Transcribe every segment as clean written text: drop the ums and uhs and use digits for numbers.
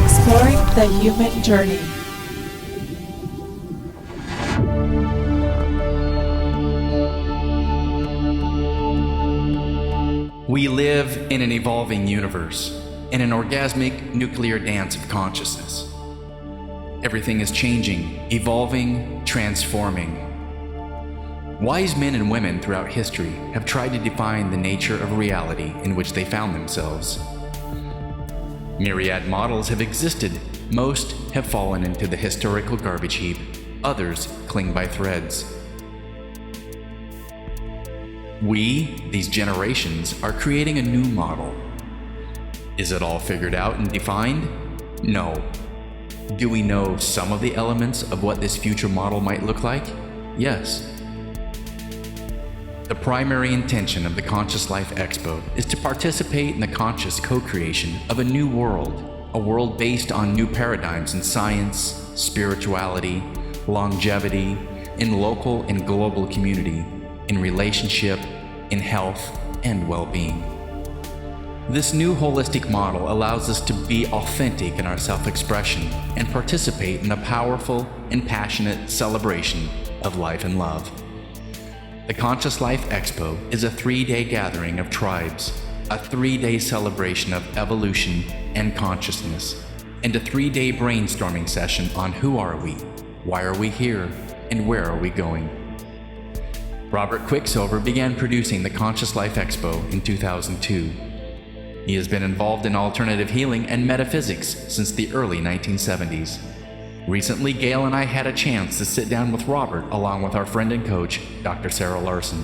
Exploring the human journey. We live in an evolving universe, in an orgasmic nuclear dance of consciousness. Everything is changing, evolving, transforming. Wise men and women throughout history have tried to define the nature of reality in which they found themselves. Myriad models have existed. Most have fallen into the historical garbage heap. Others cling by threads. We, these generations, are creating a new model. Is it all figured out and defined? No. Do we know some of the elements of what this future model might look like? Yes. The primary intention of the Conscious Life Expo is to participate in the conscious co-creation of a new world, a world based on new paradigms in science, spirituality, longevity, in local and global community, in relationship, in health, and well-being. This new holistic model allows us to be authentic in our self-expression and participate in a powerful and passionate celebration of life and love. The Conscious Life Expo is a 3-day gathering of tribes, a 3-day celebration of evolution and consciousness, and a 3-day brainstorming session on who are we, why are we here, and where are we going. Robert Quicksilver began producing the Conscious Life Expo in 2002. He has been involved in alternative healing and metaphysics since the early 1970s. Recently, Gail and I had a chance to sit down with Robert along with our friend and coach, Dr. Sarah Larson.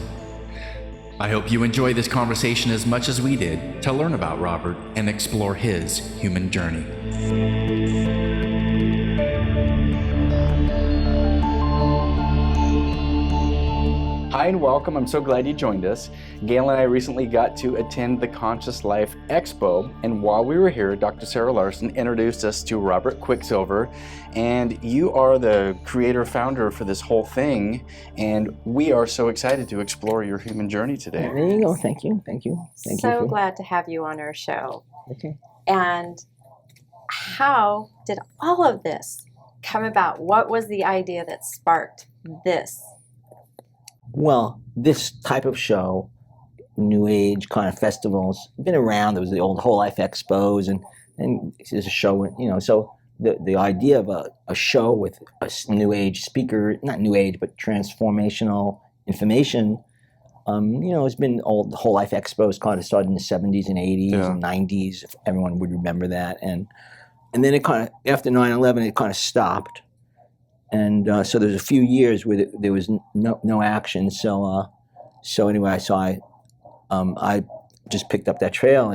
I hope you enjoy this conversation as much as we did to learn about Robert and explore his human journey. Hi and welcome. I'm so glad you joined us. Gail and I recently got to attend the Conscious Life Expo, and while we were here, Dr. Sarah Larson introduced us to Robert Quicksilver, and you are the creator-founder for this whole thing, and we are so excited to explore your human journey today. There you go. Thank you. So glad to have you on our show. Okay. And how did all of this come about? What was the idea that sparked this? Well, this type of show, New Age kind of festivals, been around. There was the old Whole Life Expos, and there's a show, so the idea of a show with a New Age speaker, not New Age, but transformational information, it's been old. The Whole Life Expos kind of started in the 70s and 80s and 90s, if everyone would remember that. And then it kind of, after 9/11, it kind of stopped. And so there's a few years where there was no action. So anyway, I just picked up that trail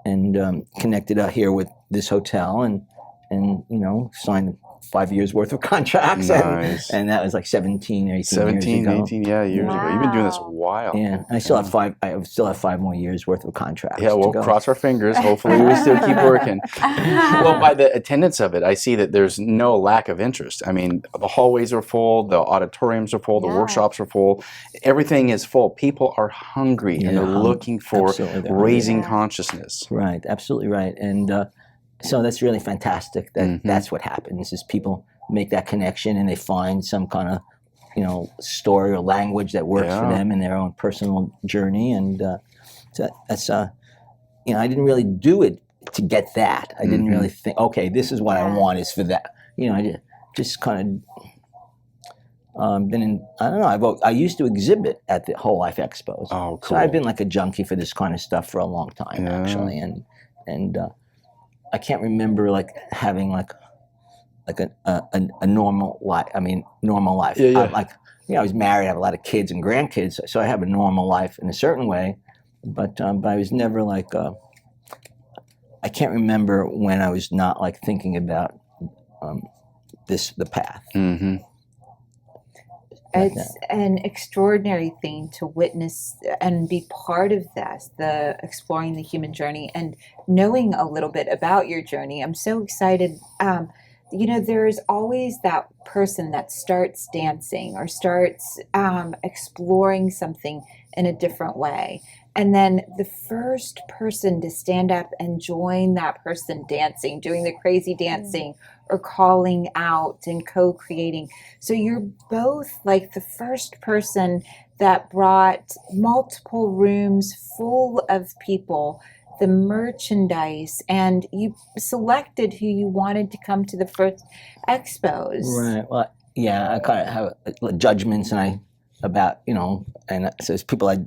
and connected out here with this hotel and signed 5 years worth of contracts. Nice. And that was like 17 or 18 years ago. 18 years ago. You've been doing this a while. Yeah, I still have 5 more years worth of contracts. Yeah, we'll cross our fingers. Hopefully we still keep working. Well, by the attendance of it, I see that there's no lack of interest. I mean, the hallways are full, the auditoriums are full, the workshops are full. Everything is full. People are hungry and they're looking for raising consciousness. Right, absolutely right. And so that's really fantastic that that's what happens, is people make that connection and they find some kind of story or language that works for them in their own personal journey. And so that's I didn't really do it to get that. I didn't really think, okay, this is what I want is for that. I just kind of been in, I don't know, I used to exhibit at the Whole Life Expos. Oh, cool. So I've been like a junkie for this kind of stuff for a long time, actually. And I can't remember like having like a normal life. I mean, normal life. I was married, I have a lot of kids and grandkids, so I have a normal life in a certain way. But I was never like, I can't remember when I was not like thinking about the path. Mm-hmm. It's an extraordinary thing to witness and be part of this, the exploring the human journey and knowing a little bit about your journey. I'm so excited. There's always that person that starts dancing or starts exploring something in a different way. And then the first person to stand up and join that person dancing, doing the crazy dancing or calling out and co-creating. So you're both like the first person that brought multiple rooms full of people, the merchandise, and you selected who you wanted to come to the first expos. Right. Well, yeah, I kind of have judgments about, and it says people I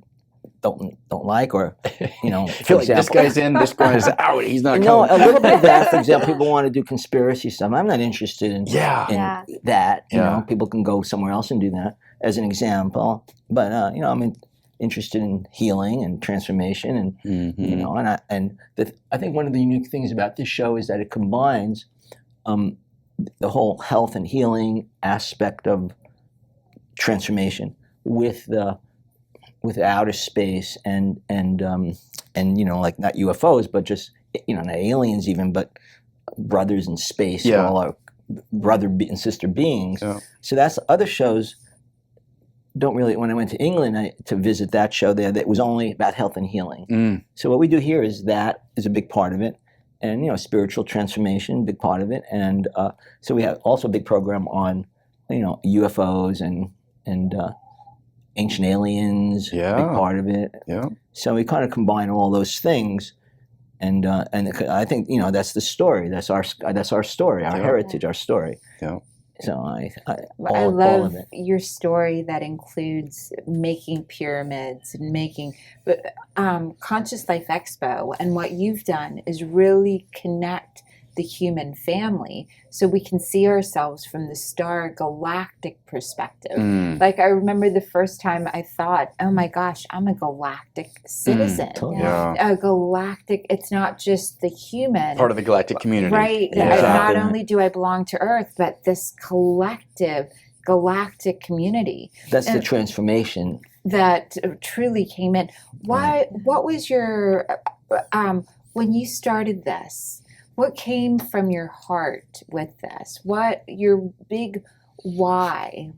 don't like, or, I feel like this guy's in, this guy is out, he's not No, coming. a little bit of that. For example, people want to do conspiracy stuff. I'm not interested in that. You know, people can go somewhere else and do that, as an example. But I'm interested in healing and transformation, and I think one of the unique things about this show is that it combines the whole health and healing aspect of transformation with the outer space and like not UFOs, but just not aliens even, but brothers in space, all our brother and sister beings. Yeah. So that's other shows don't really. When I went to England to visit that show there, that was only about health and healing. So what we do here is a big part of it, and spiritual transformation, big part of it, and so we have also a big program on UFOs and ancient aliens, big part of it. Yeah. So we kind of combine all those things, and I think that's the story. That's our story, our heritage, our story. Yeah. So I love all of it. Your story that includes making pyramids and making Conscious Life Expo, and what you've done is really connect the human family so we can see ourselves from the star galactic perspective. Like I remember the first time I thought, oh my gosh, I'm a galactic citizen. A galactic, it's not just the human. Part of the galactic community. Right. Yeah. Not only do I belong to Earth, but this collective galactic community. That's the transformation. That truly came in. What was your, when you started this, what came from your heart with this? What your big why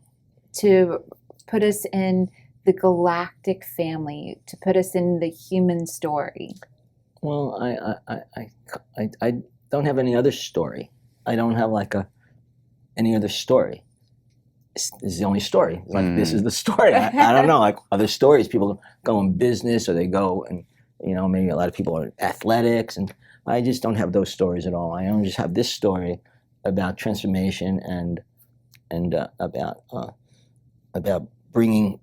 to put us in the galactic family, to put us in the human story? Well, I don't have any other story. I don't have any other story. This is the only story. Like this is the story. I don't know. Like other stories, people go in business or they go and maybe a lot of people are athletics, and I just don't have those stories at all. I only just have this story about transformation and about bringing,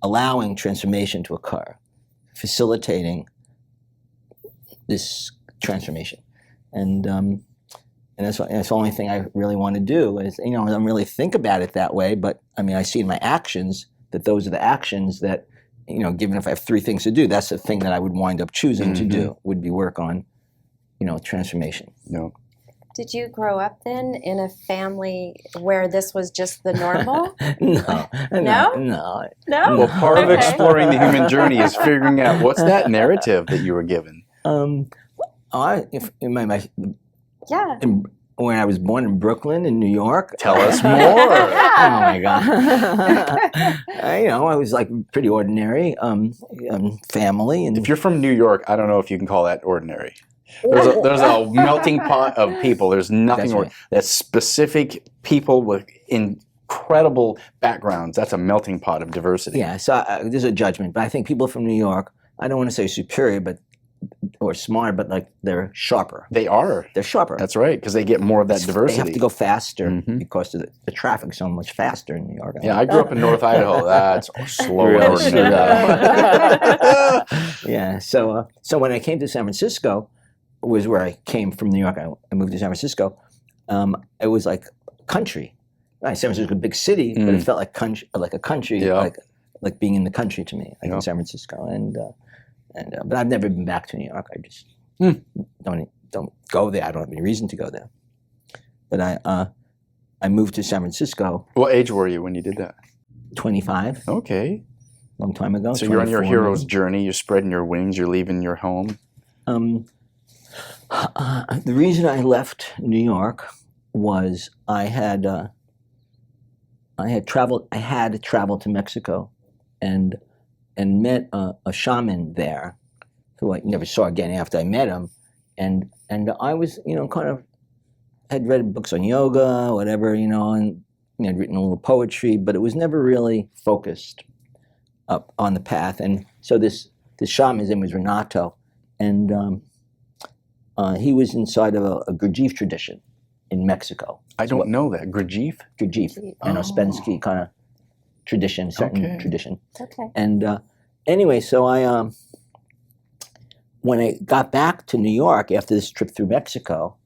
allowing transformation to occur, facilitating this transformation, and that's the only thing I really want to do. Is I don't really think about it that way, but I see in my actions that those are the actions that. Given if I have three things to do, that's the thing that I would wind up choosing to do, would be work on, transformation. No. Did you grow up then in a family where this was just the normal? No. Well, part of exploring the human journey is figuring out what's that narrative that you were given. When I was born in Brooklyn, in New York. Tell us more. Oh my God. I was like pretty ordinary family. And if you're from New York, I don't know if you can call that ordinary. There's a melting pot of people. There's nothing that's specific people with incredible backgrounds. That's a melting pot of diversity. Yeah, so there's a judgment. But I think people from New York, I don't want to say superior, or smart, but like they're sharper. They are. They're sharper. That's right, because they get more of that diversity. They have to go faster because the traffic's so much faster in New York. Yeah, I grew up in North Idaho. That's slow. Yeah. So when I came to San Francisco, was where I came from New York. I moved to San Francisco. It was like country. Right, San Francisco is a big city, but it felt like a country, like being in the country to me, like in San Francisco. But I've never been back to New York. I just don't go there. I don't have any reason to go there. But I moved to San Francisco. What age were you when you did that? 25. Okay. Long time ago. So you're on your hero's journey. You're spreading your wings. You're leaving your home. The reason I left New York was I had traveled to Mexico, and and met a shaman there, who I never saw again after I met him, and I was kind of had read books on yoga, whatever, and I'd written a little poetry, but it was never really focused up on the path. And so this shaman, his name was Renato, and he was inside of a Gurdjieff tradition in Mexico. I don't know that. Gurdjieff? Gurdjieff, Ouspensky kind of tradition, certain tradition. Okay. And anyway, so I when I got back to New York after this trip through Mexico,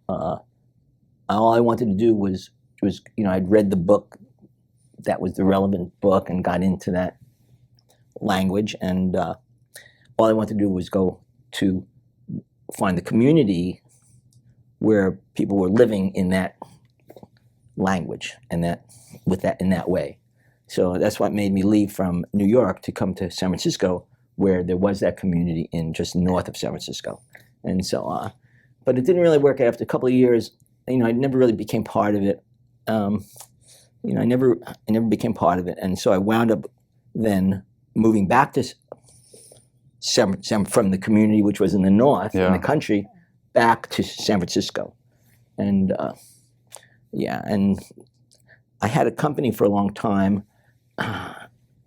all I wanted to do was I'd read the book that was the relevant book and got into that language, and all I wanted to do was go to find the community where people were living in that language and in that way. So that's what made me leave from New York to come to San Francisco, where there was that community in just north of San Francisco. And so, but it didn't really work out. After a couple of years, I never really became part of it. I never became part of it. And so I wound up then moving back to from the community, which was in the north, in the country, back to San Francisco. And and I had a company for a long time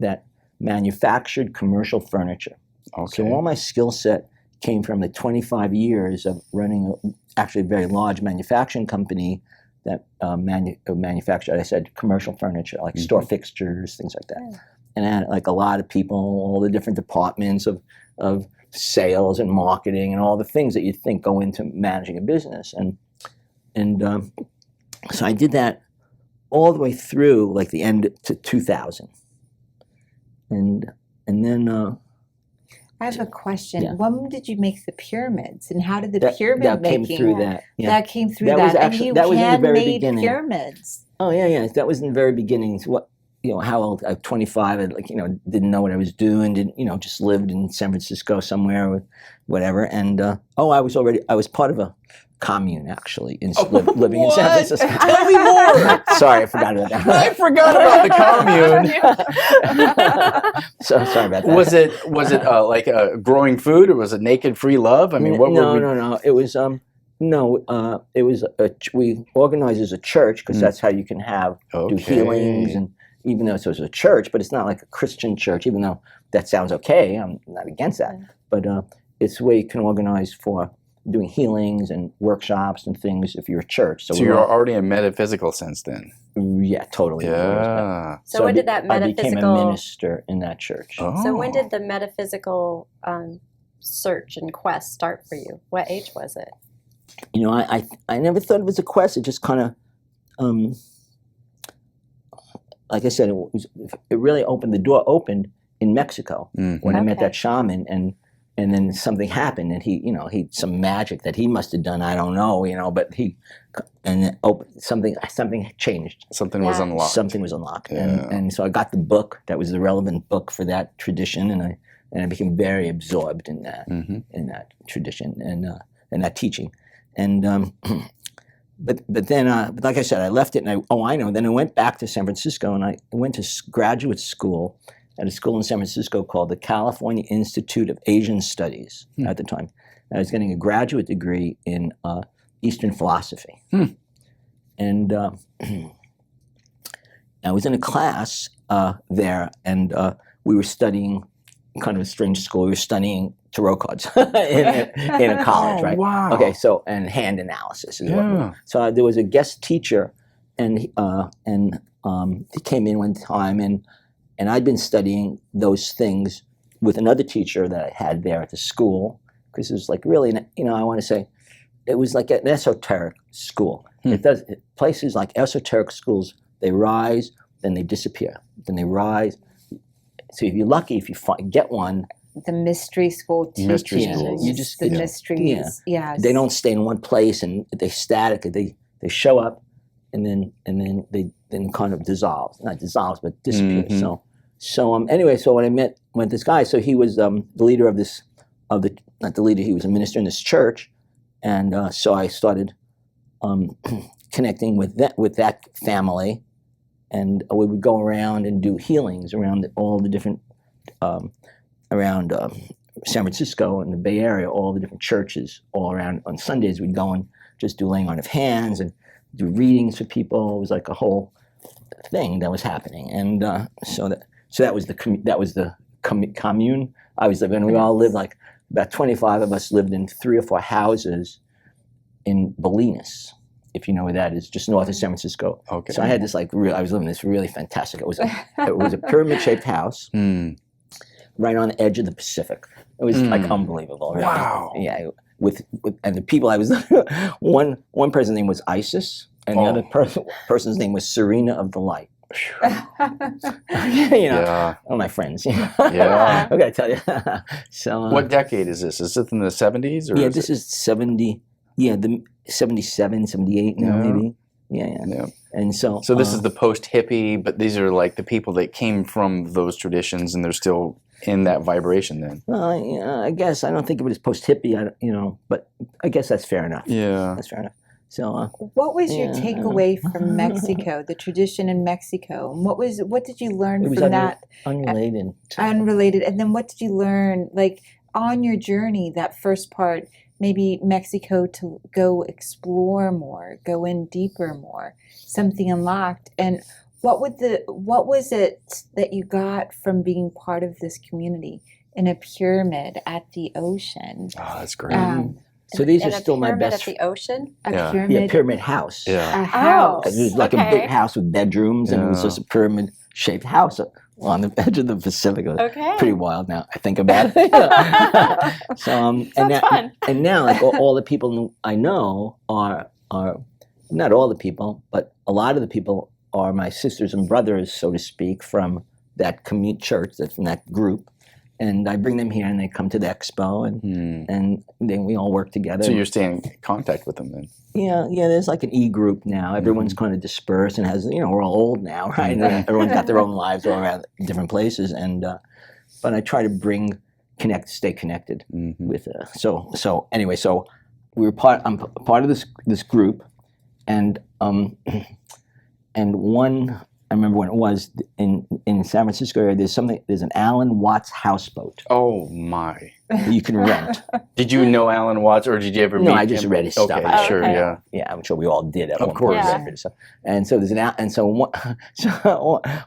that manufactured commercial furniture. Okay. So all my skill set came from the 25 years of running actually a very large manufacturing company that manufactured, as I said, commercial furniture, like store fixtures, things like that. Yeah. And I had like a lot of people, all the different departments of sales and marketing and all the things that you think go into managing a business. And so I did that all the way through like the end to 2000. And then I have a question. Yeah. When did you make the pyramids, and how did the pyramid that making came through that? Yeah. That came through That that, was actually- and that you was in the very handmade beginning. pyramids. Oh yeah. That was in the very beginning. So how old? 25. I didn't know what I was doing. Didn't just lived in San Francisco somewhere, or whatever. And I was part of a commune actually living in San Francisco. Tell me more. Sorry, I forgot about that. I forgot about the commune. So sorry about that. Was it like growing food, or was it naked free love? I mean, what no, were we... no. It was it was we organized as a church, because that's how you can do healings, and even though it was a church, but it's not like a Christian church, even though that sounds okay. I'm not against that, but it's the way you can organize for doing healings and workshops and things if you're a church. So you're already in metaphysical sense then? Yeah, totally. Yeah. So when did that metaphysical... I became a minister in that church. Oh. So when did the metaphysical search and quest start for you? What age was it? I never thought it was a quest. It just kind of, like I said, it really opened, the door opened in Mexico when I met that shaman, and then something happened, and he some magic that he must have done. I don't know, but something changed. Something was unlocked. Something was unlocked, Yeah. and so I got the book that was the relevant book for that tradition, and I became very absorbed in that tradition and that teaching, and but then like I said, I left it, and then I went back to San Francisco, and I went to graduate school at a school in San Francisco called the California Institute of Asian Studies at the time. I was getting a graduate degree in Eastern philosophy. And I was in a class there, and we were studying, kind of a strange school, we were studying tarot cards in a college, right? Wow. Okay, so, and hand analysis is what. So there was a guest teacher, and he came in one time, and I'd been studying those things with another teacher that I had there at the school, because it was like really, I want to say, it was like an esoteric school. Places like esoteric schools, they rise, then they disappear, then they rise. So if you're lucky, if you get one, The mystery school teaches Mystery schools. You just the mysteries. Yeah. they don't stay in one place, and they static. They show up, and then they kind of not dissolves, but disappears. So anyway, so when I met this guy, so he was the leader not the leader, he was a minister in this church, and so I started connecting with that family, and we would go around and do healings around all the different around San Francisco and the Bay Area, all the different churches all around. On Sundays, we'd go and just do laying on of hands and do readings for people. It was like a whole thing that was happening, and so that was the commune I was living in. We all lived, like about 25 of us lived in 3 or 4 houses in Bolinas, if you know where that is, just north of San Francisco. Okay. So I had this I was living in this really fantastic. It was a pyramid-shaped house right on the edge of the Pacific. It was like unbelievable. Really. Wow. Yeah. With and the people I was one person's name was Isis, and the other person's name was Serena of the Light. All my friends. Yeah. I gotta tell you. So What decade is this? Is it in the 70s? Or yeah, this is 70. Yeah, the 77, 78 now, maybe. Yeah. And so this is the post-hippie, but these are like the people that came from those traditions, and they're still in that vibration then. Well, yeah, I guess I don't think of it as post-hippie, but I guess that's fair enough. Yeah. That's fair enough. So what was your takeaway from Mexico, the tradition in Mexico? And what did you learn from that? Unrelated. Unrelated. And then what did you learn, like, on your journey, that first part, maybe Mexico, to go explore more, go in deeper more, something unlocked? And what was it that you got from being part of this community in a pyramid at the ocean? Oh, that's great. So these are still my best. At the ocean? Pyramid house. Yeah. A house. It was like a big house with bedrooms, and it was just a pyramid-shaped house on the edge of the Pacific. It was pretty wild now I think about it. So fun. And now, like all the people I know are not all the people, but a lot of the people are my sisters and brothers, so to speak, from that church, that's from that group. And I bring them here, and they come to the expo, and then we all work together. So you're staying in contact with them then? Yeah. There's like an e-group now. Everyone's kind of dispersed and has, we're all old now, right? And everyone's got their own lives all around different places. And but I try to stay connected with. So anyway, so I'm part of this group, and one. I remember when it was in San Francisco area. There's an Alan Watts houseboat. Oh my! You can rent. Did you know Alan Watts, or did you ever meet him? No, I just read his stuff. Okay, sure, yeah. Yeah, I'm sure we all did at Of one course. point. Yeah. And so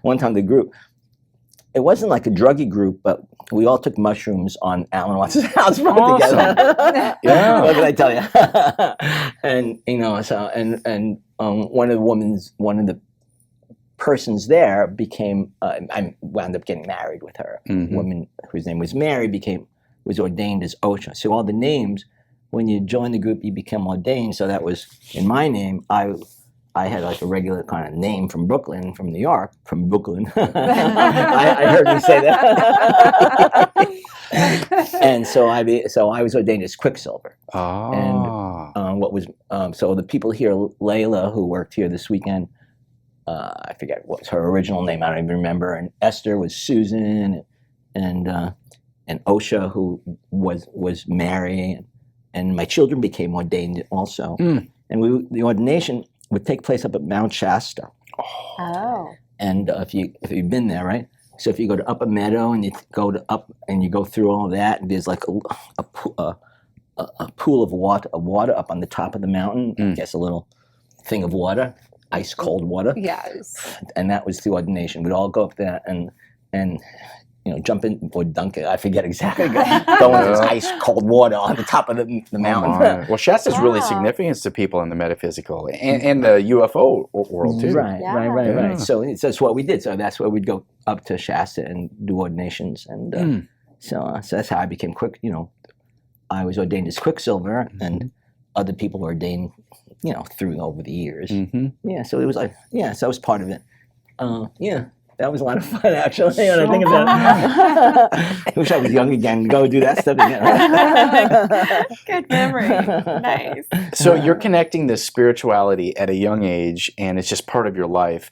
one time the group, it wasn't like a druggy group, but we all took mushrooms on Alan Watts' houseboat together. Yeah. What can I tell you? And one of the persons there became, I wound up getting married with her. A woman whose name was Mary was ordained as Osha. So all the names, when you join the group, you become ordained. So that was, in my name, I had like a regular kind of name from Brooklyn, from New York, from Brooklyn. I heard you say that. And so I was ordained as Quicksilver. Oh. And so the people here, Layla, who worked here this weekend, I forget what was her original name. I don't even remember. And Esther was Susan, and Osha, who was Mary, and my children became ordained also. And the ordination would take place up at Mount Shasta. Oh. And if you've been there, right? So if you go to Upper Meadow and you go through all that, there's like a pool of water up on the top of the mountain. I guess a little thing of water. Ice cold water. Yes. And that was the ordination. We'd all go up there and jump in or dunk it. I forget exactly. Go into this ice cold water on the top of the mountain. Well, Shasta's really significant to people in the metaphysical and the UFO world too. Right. So that's what we did. So that's where we'd go up to Shasta and do ordinations. And so that's how I became I was ordained as Quicksilver, and other people were ordained through over the years. Yeah, so it was like, so that was part of it. That was a lot of fun, actually, when I think about it. I wish I was young again to go do that stuff again. Good memory. Nice. So you're connecting this spirituality at a young age, and it's just part of your life.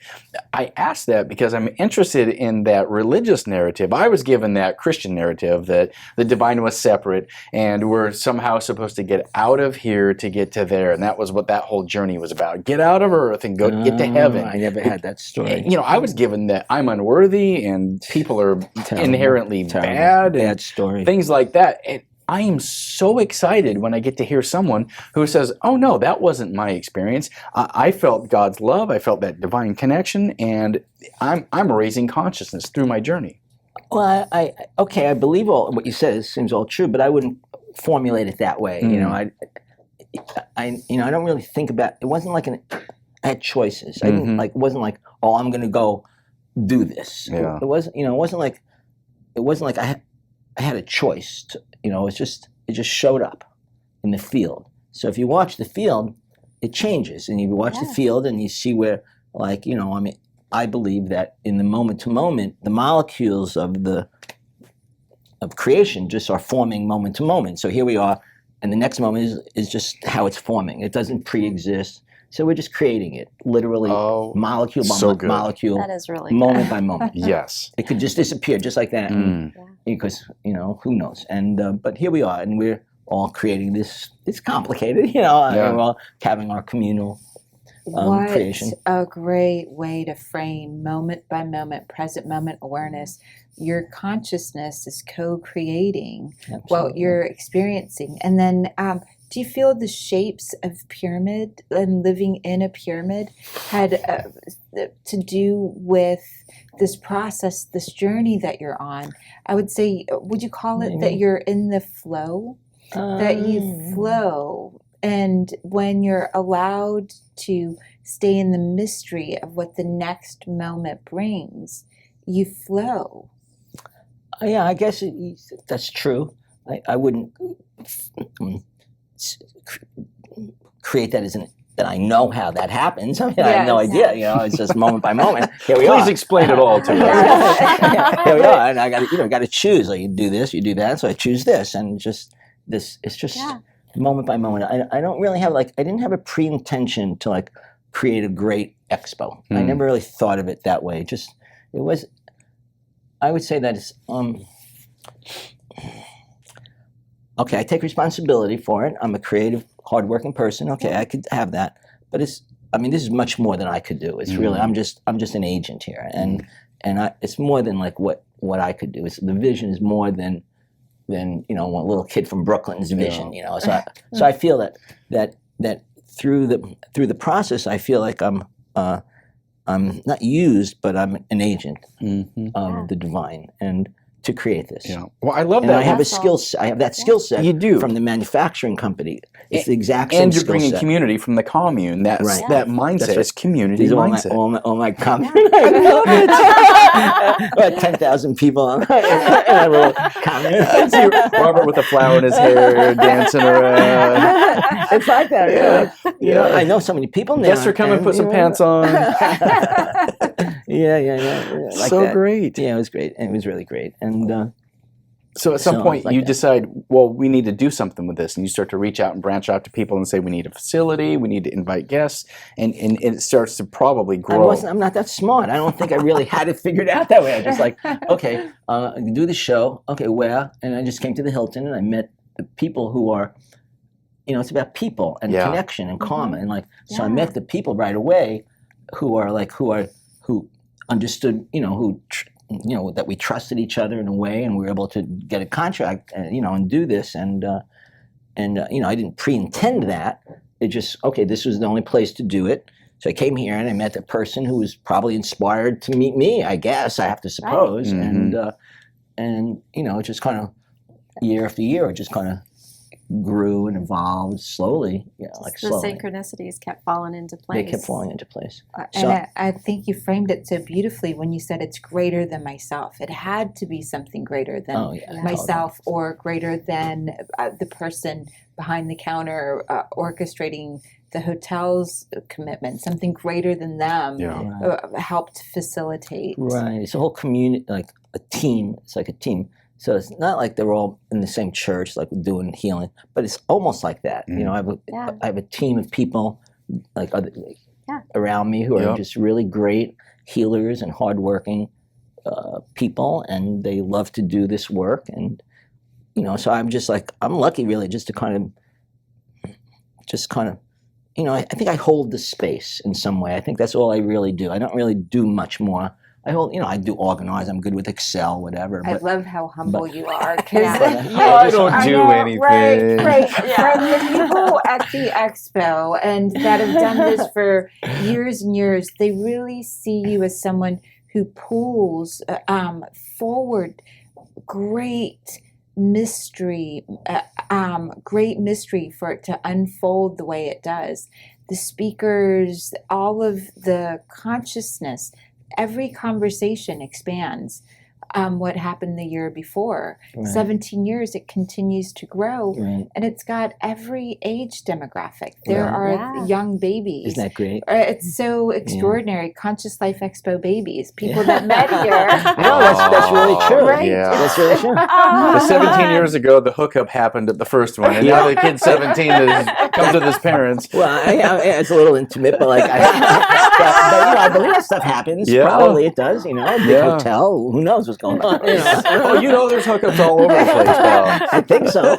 I ask that because I'm interested in that religious narrative. I was given that Christian narrative that the divine was separate, and we're somehow supposed to get out of here to get to there, and that was what that whole journey was about. Get out of earth and get to heaven. I never had that story. I was given that I'm unworthy and people are inherently bad. Bad story. Things like that. And I am so excited when I get to hear someone who says, oh no, that wasn't my experience. I felt God's love. I felt that divine connection, and I'm raising consciousness through my journey. Well, I believe all what you said. It seems all true, but I wouldn't formulate it that way. You know, I don't really think about. It wasn't like I had choices. I didn't like. It wasn't like, oh, I'm going to go do this. Yeah. It wasn't. It wasn't like I had a choice. It just showed up in the field. So if you watch the field, it changes, and you watch the field, and you see where, I believe that in the moment to moment, the molecules of creation just are forming moment to moment. So here we are, and the next moment is just how it's forming. It doesn't pre-exist. So we're just creating it, literally, molecule by molecule, That is really moment good. by moment. Yes. It could just disappear, just like that, because who knows? And but here we are, and we're all creating this. It's complicated, and we're all having our communal creation. What a great way to frame moment by moment, present moment awareness. Your consciousness is co-creating what you're experiencing, and then. Do you feel the shapes of pyramid and living in a pyramid had to do with this process, this journey that you're on? I would say, would you call it that you're in the flow? That you flow, and when you're allowed to stay in the mystery of what the next moment brings, you flow. Yeah, I guess that's true. I wouldn't create that that I know how that happens. I mean, I have no idea. It's just moment by moment. Here we are. Please explain it all to us. Here we are, and I got to choose. Like, you do this, you do that. So I choose this, and just this. It's just moment by moment. I don't really have I didn't have a pre-intention to create a great expo. I never really thought of it that way. It was. I would say that it's okay, I take responsibility for it. I'm a creative, hardworking person. Okay, I could have that, but this is much more than I could do. It's really, I'm just an agent here, and it's more than what I could do. The vision is more than one little kid from Brooklyn's vision. So I feel that through the process, I feel like I'm not used, but I'm an agent of the divine and to create this. Yeah. Well, I love and that. I have I have that skill set. You do. From the manufacturing company. It's the exact same and you're skill bringing set. community from the commune. That mindset That's right. is community These are mindset. all my commune. I love it. About 10,000 people in a little commune. I see Robert with a flower in his hair dancing around. It's like that. I know so many people now. Guests are coming, put some pants on. Yeah. Like So that. great. Yeah, it was great. It was really great. And so at some So, point like you that. decide, well, we need to do something with this. And you start to reach out and branch out to people and say, we need a facility, we need to invite guests. And it starts to probably grow. I'm not that smart. I don't think I really had it figured out that way. I was just okay, do the show. Okay, where? And I just came to the Hilton and I met the people who are, it's about people and connection and karma. And so I met the people right away who understood, that we trusted each other in a way, and we were able to get a contract, and do this. And I didn't pre-intend that. It just, okay, this was the only place to do it. So I came here and I met a person who was probably inspired to meet me, I guess, I have to suppose. Right. And it just kind of, year after year, it just kind of grew and evolved slowly, slowly. The synchronicities kept falling into place. They kept falling into place. And I think you framed it so beautifully when you said it's greater than myself. It had to be something greater than myself, or greater than the person behind the counter orchestrating the hotel's commitment. Something greater than them helped facilitate. Right. It's a whole community, like a team. It's like a team. So it's not like they're all in the same church, like doing healing, but it's almost like that. I have a team of people around me who are just really great healers and hardworking people, and they love to do this work. And so I'm just I'm lucky, really, just to kind of, I think I hold the space in some way. I think that's all I really do. I don't really do much more I do organize. I'm good with Excel, whatever. I But love how humble you are. I don't do anything. Right. From the people at the expo and that have done this for years and years, they really see you as someone who pulls forward great mystery for it to unfold the way it does. The speakers, all of the consciousness, every conversation expands what happened the year before. Right. 17 years, it continues to grow. Right. And it's got every age demographic. There Right. are young babies. Isn't that great? It's so extraordinary. Conscious Life Expo babies, people that met here. No, that's really true. Right. Yeah. That's really true. The 17 years ago, the hookup happened at the first one, and now the kid 17 comes with his parents. Well, it's a little intimate, but I believe that stuff happens. Yeah. Probably it does. Big hotel. Who knows what's going on? There's hookups all over the place, pal. I think so.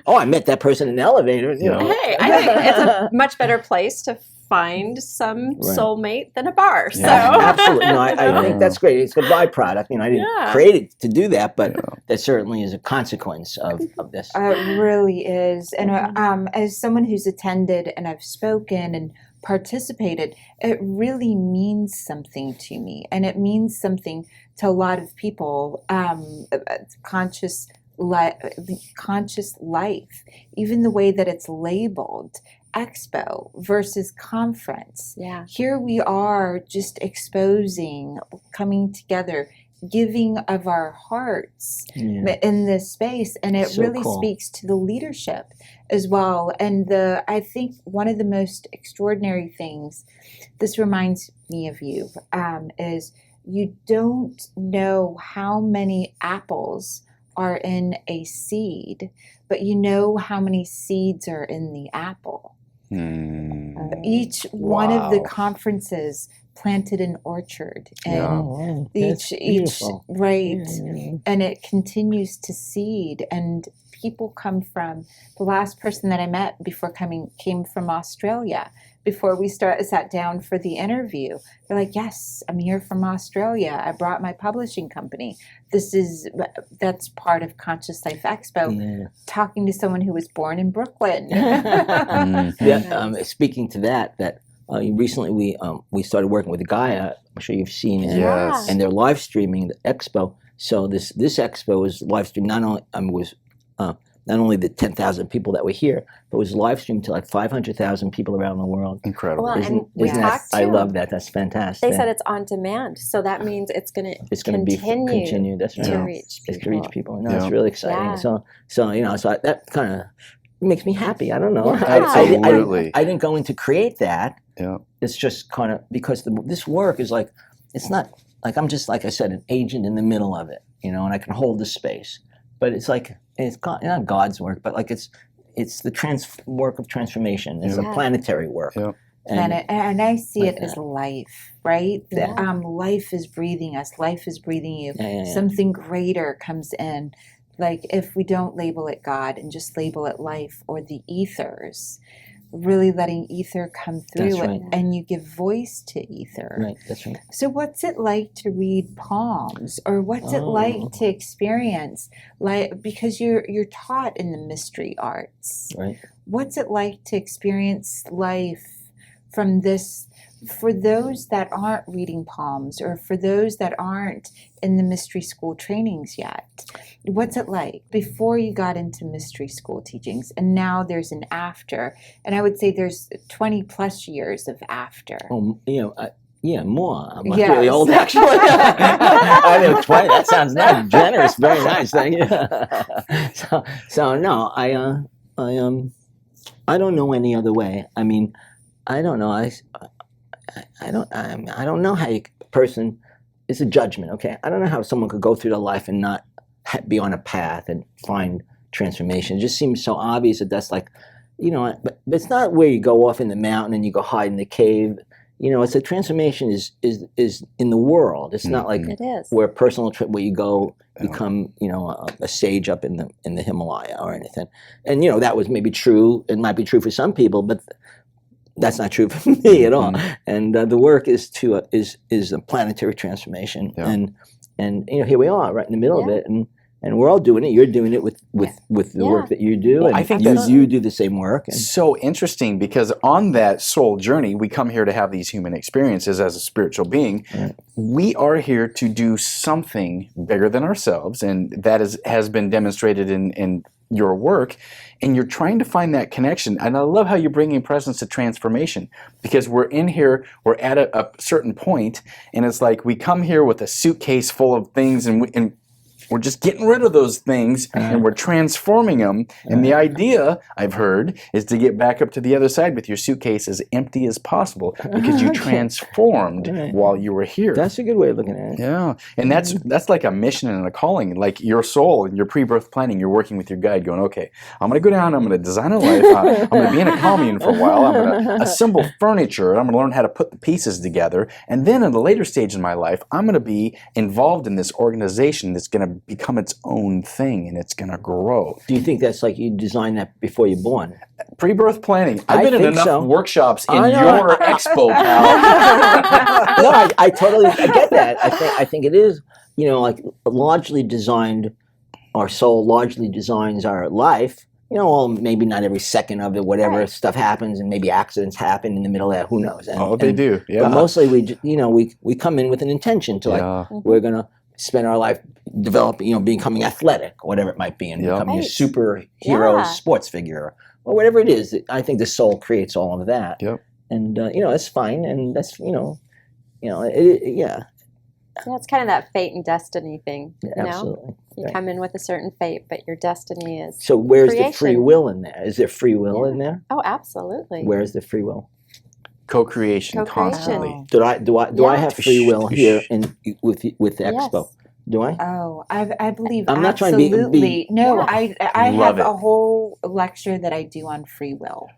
I met that person in the elevator. Hey, I think it's a much better place to find some soulmate than a bar. So Absolutely. No, I think that's great. It's a byproduct. I didn't create it to do that, but that certainly is a consequence of this. It really is. And as someone who's attended and I've spoken and participated, it really means something to me. And it means something to a lot of people. Conscious life, even the way that it's labeled. Expo versus conference. Yeah. Here we are just exposing, coming together, giving of our hearts in this space. And it So really cool. speaks to the leadership as well. And I think one of the most extraordinary things, this reminds me of you, is you don't know how many apples are in a seed, but you know how many seeds are in the apple. Each one of the conferences planted an orchard, and each right, and it continues to seed. And people come from, the last person that I met before came from Australia. Before we sat down for the interview, they're like, "Yes, I'm here from Australia. I brought my publishing company. That's part of Conscious Life Expo." Talking to someone who was born in Brooklyn. Speaking to that recently we started working with Gaia. I'm sure you've seen it. Yes. And they're live streaming the expo. So this expo was live streamed. Not only the 10,000 people that were here, but was live streamed to like 500,000 people around the world. Incredible. Well, and we Isn't that, talked I to love that. That's fantastic. They said it's on demand, so that means it's going to continue. That's right. to reach people. It's to reach people. No, it's really exciting. Yeah. So that kind of makes me happy. I don't know. Yeah. Absolutely. I didn't go in to create that. Yeah. It's just kind of because this work is like, it's not like I'm just, like I said, an agent in the middle of it, and I can hold the space. But it's like, it's not God's work, but like it's the work of transformation. It's a planetary work. Yeah. And I see like it as that. life, right? Yeah. Life is breathing us. Life is breathing you. Yeah. Something greater comes in. Like if we don't label it God and just label it life or the ethers, really letting ether come through That's right. and you give voice to ether. Right, that's right. So what's it like to read palms, or what's it like to experience because you're taught in the mystery arts. Right. What's it like to experience life from this, for those that aren't reading palms, or for those that aren't in the mystery school trainings yet? What's it like before you got into mystery school teachings, and now there's an after? And I would say there's 20 plus years of after. Oh, more. I'm not Yes. really old, actually. I know 20. That sounds nice, generous, very nice. Thank you. So no, I don't know any other way. I mean, I don't know. I don't know how a person. It's a judgment, okay? I don't know how someone could go through their life and not be on a path and find transformation. It just seems so obvious that's like, but it's not where you go off in the mountain and you go hide in the cave. It's a transformation is in the world. It's not like It is. where personal trip where you go become a sage up in the Himalaya or anything. And that was maybe true. It might be true for some people, but That's not true for me at all. And the work is to is a planetary transformation, and here we are, right in the middle of it, and we're all doing it. You're doing it with the work that you do, and I think you do the same work. And so interesting, because on that soul journey, we come here to have these human experiences as a spiritual being. Right. We are here to do something bigger than ourselves, and that has been demonstrated in your work. And you're trying to find that connection. And I love how you're bringing presence to transformation, because we're in here, we're at a certain point, and it's like we come here with a suitcase full of things, and we're just getting rid of those things, and we're transforming them. And the idea, I've heard, is to get back up to the other side with your suitcase as empty as possible, because you transformed while you were here. that's a good way of looking at it. Yeah, and that's like a mission and a calling. Like your soul and your pre-birth planning, you're working with your guide, going, okay, I'm going to go down, I'm going to design a life, I'm going to be in a commune for a while, I'm going to assemble furniture, and I'm going to learn how to put the pieces together, and then in the later stage in my life, I'm going to be involved in this organization that's going to become its own thing, and it's going to grow. Do you think that's like you designed that before you're born? Pre-birth planning. I've been in think enough so. workshops in I know. your expo, pal. No, I totally get that. I think it is, like largely designed. Our soul largely designs our life. Well, maybe not every second of it. Whatever stuff happens, and maybe accidents happen in the middle of that. Who knows? They do. Yeah. But mostly we come in with an intention to we're gonna spend our life developing, becoming athletic, or whatever it might be, and becoming a superhero sports figure, or whatever it is. I think the soul creates all of that. Yep. And that's fine, and that's yeah. Yeah, it's kind of that fate and destiny thing. Absolutely. You come in with a certain fate, but your destiny is So where's creation. the free will in there? Is there free will in there? Oh, absolutely. Where's the free will? Co-creation, Co-creation. constantly. Do I have free will here with the Expo? Yes. Do I? Oh, I believe I'm not trying to be- absolutely. No, Yeah. I Love have it. a whole lecture that I do on free will.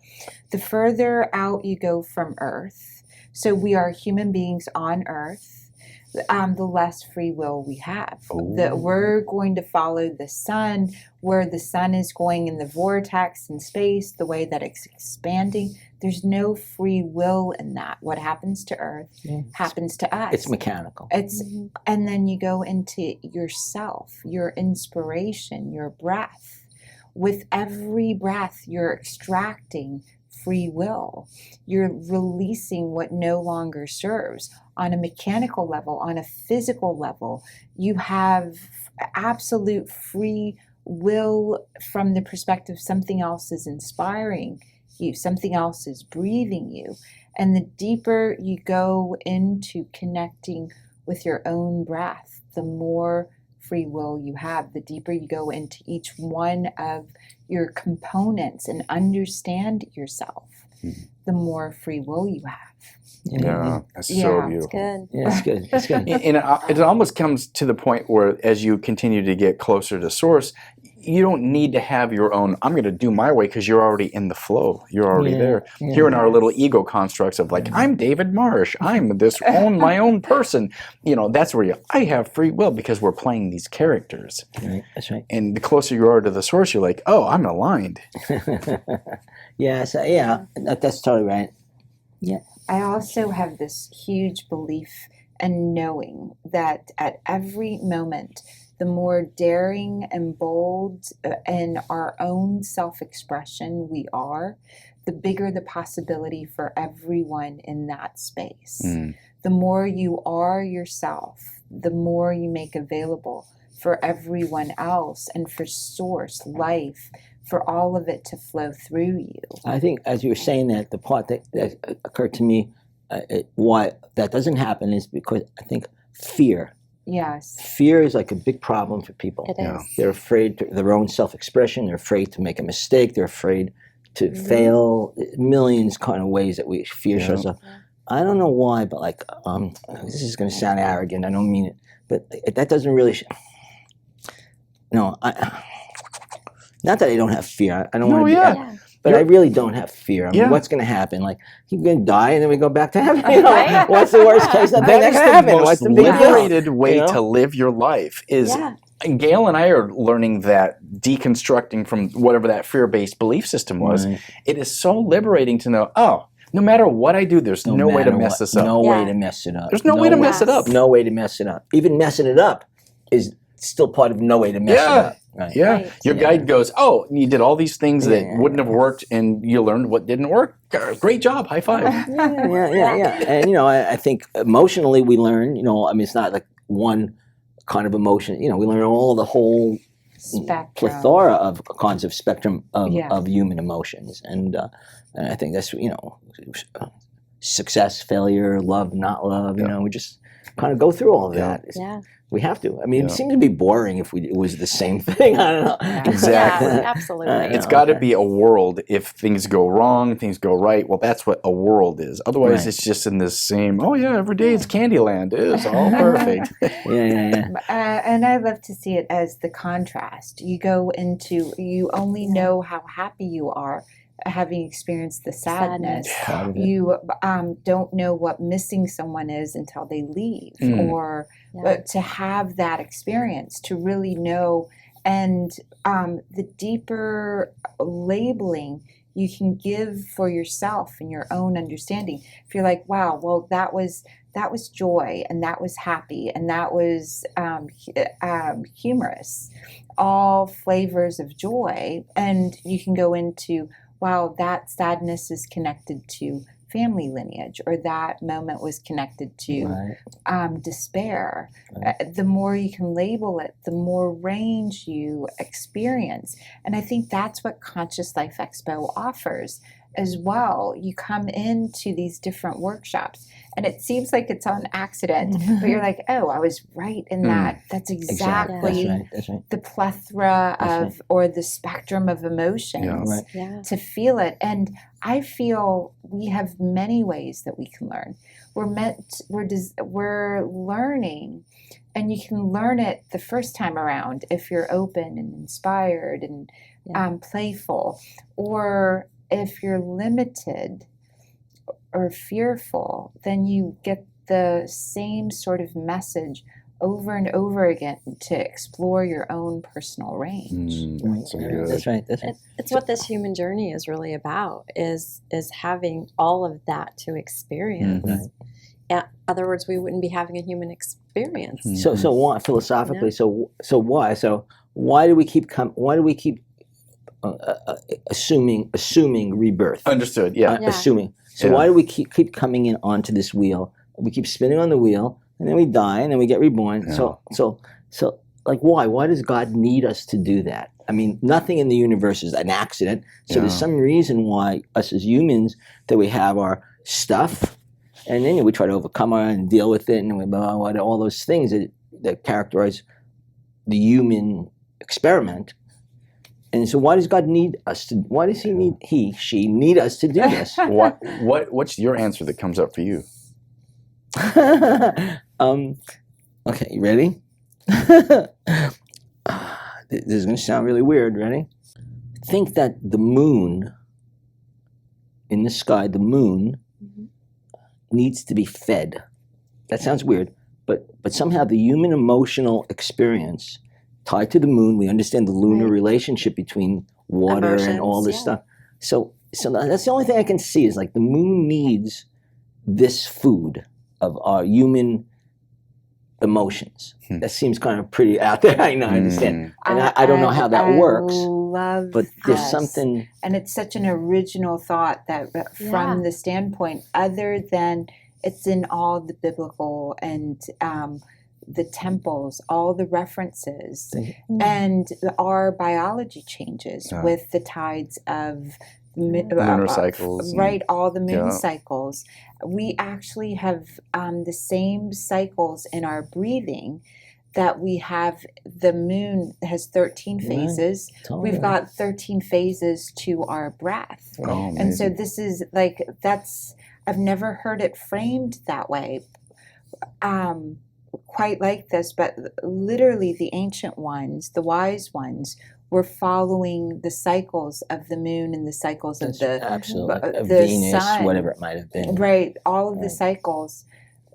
The further out you go from Earth, so we are human beings on Earth, the less free will we have. We're going to follow the sun, where the sun is going in the vortex in space, the way that it's expanding. There's no free will in that. What happens to Earth happens to us. It's mechanical. And then you go into yourself, your inspiration, your breath. With every breath, you're extracting free will. You're releasing what no longer serves. On a mechanical level, on a physical level, you have absolute free will from the perspective something else is inspiring you, something else is breathing you. And the deeper you go into connecting with your own breath, the more free will you have. The deeper you go into each one of your components and understand yourself, the more free will you have. Yeah, that's so Yeah, beautiful. Good. Yeah, it's good. It's good. And it almost comes to the point where, as you continue to get closer to source, you don't need to have your own, I'm going to do my way, because you're already in the flow. You're already there. Yeah. Here in our little ego constructs of like, I'm David Marsh. I'm my own person. That's where I have free will, because we're playing these characters. Right, that's right. And the closer you are to the source, you're like, oh, I'm aligned. That's totally right. Yeah. I also have this huge belief and knowing that at every moment, the more daring and bold in our own self-expression we are, the bigger the possibility for everyone in that space. The more you are yourself, the more you make available for everyone else and for source, life, for all of it to flow through you. I think, as you were saying that, the part that occurred to me, why that doesn't happen is because I think fear. Yes. Fear is like a big problem for people. It is. They're afraid to their own self-expression. They're afraid to make a mistake. They're afraid to fail. Millions kind of ways that fear shows up. I don't know why, but like, this is going to sound arrogant. I don't mean it, but that doesn't really. Not that I don't have fear. I don't want to. Yeah. But I really don't have fear. I mean, what's going to happen? Like, you're going to die, and then we go back to heaven. What's the worst case that's going to happen? What's the big liberated deal? way to live your life is. Gail and I are learning that, deconstructing from whatever that fear-based belief system was. It is so liberating to know, No matter what I do, there's no way to matter mess what, this up. No way Yeah. to mess it up. There's no way to mess it up. No way to mess it up. Even messing it up is still part of no way to mess it up. Right. Yeah. Right. Your guide goes, oh, you did all these things that Yeah. wouldn't have worked, and you learned what didn't work. Great job. High five. Yeah. And, I think emotionally we learn, I mean, it's not like one kind of emotion. We learn the whole Spectrum. plethora of kinds of spectrum of, Yeah. of human emotions. And I think that's, success, failure, love, not love, we just kind of go through all of that. Yeah. We have to. I mean, Yeah. it seems to be boring if it was the same thing. I don't know. Exactly. Yeah, absolutely. It's got to be a world. If things go wrong, things go right. Well, that's what a world is. Otherwise, Right. it's just in this same, oh, yeah, every day it's Candyland. It's all perfect. Yeah. And I love to see it as the contrast. You only know how happy you are having experienced the sadness. Part of it. You don't know what missing someone is until they leave, or Yeah. to have that experience, to really know, and the deeper labeling you can give for yourself and your own understanding. If you're like, wow, well, that was joy, and that was happy, and that was humorous, all flavors of joy, and you can go into, wow, that sadness is connected to family lineage, or that moment was connected to Right. despair. Right. The more you can label it, the more range you experience. And I think that's what Conscious Life Expo offers as well. You come into these different workshops, and it seems like it's on accident, but you're like, oh, I was right in that. That's exactly That's right. the plethora That's of, or the spectrum of emotions Yeah. Right. Yeah. to feel it. And I feel we have many ways that we can learn. We're learning, and you can learn it the first time around if you're open and inspired and playful, or if you're limited or fearful, then you get the same sort of message over and over again to explore your own personal range. So good. That's right. It's what this human journey is really about, is having all of that to experience. Mhm. In other words, we wouldn't be having a human experience. So why philosophically? So why do we keep assuming rebirth? Understood. Yeah. Assuming. So Yeah. why do we keep coming in onto this wheel? We keep spinning on the wheel, and then we die, and then we get reborn. Yeah. So like why? Why does God need us to do that? I mean, nothing in the universe is an accident. So there's some reason why us as humans, that we have our stuff, and then we try to overcome it and deal with it, and we all those things that characterize the human experiment. And so why does God need us to? Why does she need us to do this? What's your answer that comes up for you? Okay, you ready? This is going to sound really weird. Ready? Think that the moon in the sky, the moon needs to be fed. That sounds weird, but somehow the human emotional experience tied to the moon, we understand the lunar relationship between water and all this stuff. So that's the only thing I can see is like the moon needs this food of our human emotions. That seems kind of pretty out there. I know, I understand. And I don't know how that works. But there's something. And it's such an original thought that from the standpoint, other than it's in all the biblical and the temples, all the references, and our biology changes with the tides of lunar cycles. Right, all the moon cycles. We actually have the same cycles in our breathing that we have. The moon has 13 phases. Totally. We've got 13 phases to our breath. Oh, and so this is like, I've never heard it framed that way. Quite like this, but literally the ancient ones, the wise ones, were following the cycles of the moon and the cycles of Absolutely. the Venus, sun. whatever it might have been. Right, all of the cycles.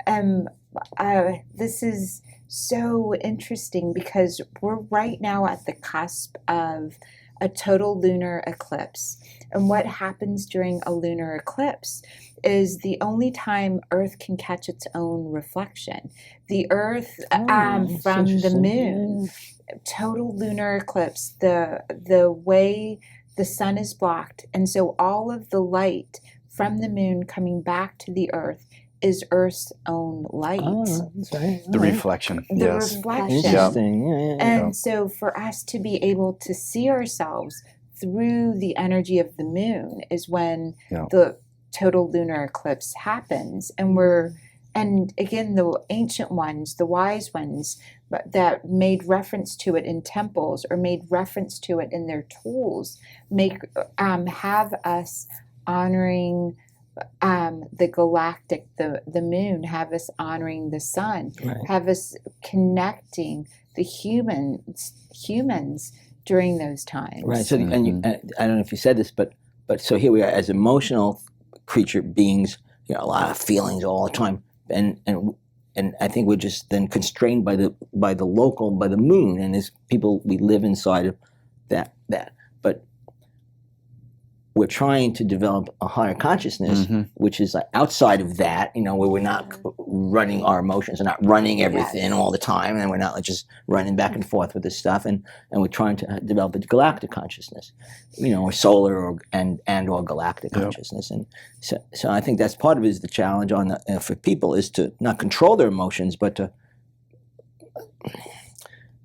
This is so interesting because we're right now at the cusp of a total lunar eclipse. And what happens during a lunar eclipse is the only time Earth can catch its own reflection. The Earth That's from the interesting. moon, total lunar eclipse, the way the sun is blocked, and so all of the light from the moon coming back to the Earth is Earth's own light. Oh, that's right. The All right. reflection. The Yes. reflection. Interesting. Yeah. And so for us to be able to see ourselves through the energy of the moon is when Yeah. the total lunar eclipse happens. And again, the ancient ones, the wise ones that made reference to it in temples or made reference to it in their tools, have us honoring the galactic, the moon, have us honoring the sun, Right. have us connecting the humans during those times. Right. So, and I don't know if you said this, but so here we are as emotional creature beings. You know, a lot of feelings all the time, and I think we're just then constrained by the moon, and as people we live inside of that. But we're trying to develop a higher consciousness, which is like outside of that, you know, where we're not running our emotions and not running everything all the time, and we're not like just running back and forth with this stuff, and we're trying to develop a galactic consciousness, you know, or solar or galactic consciousness, and so I think that's part of it is the challenge for people is to not control their emotions, but to,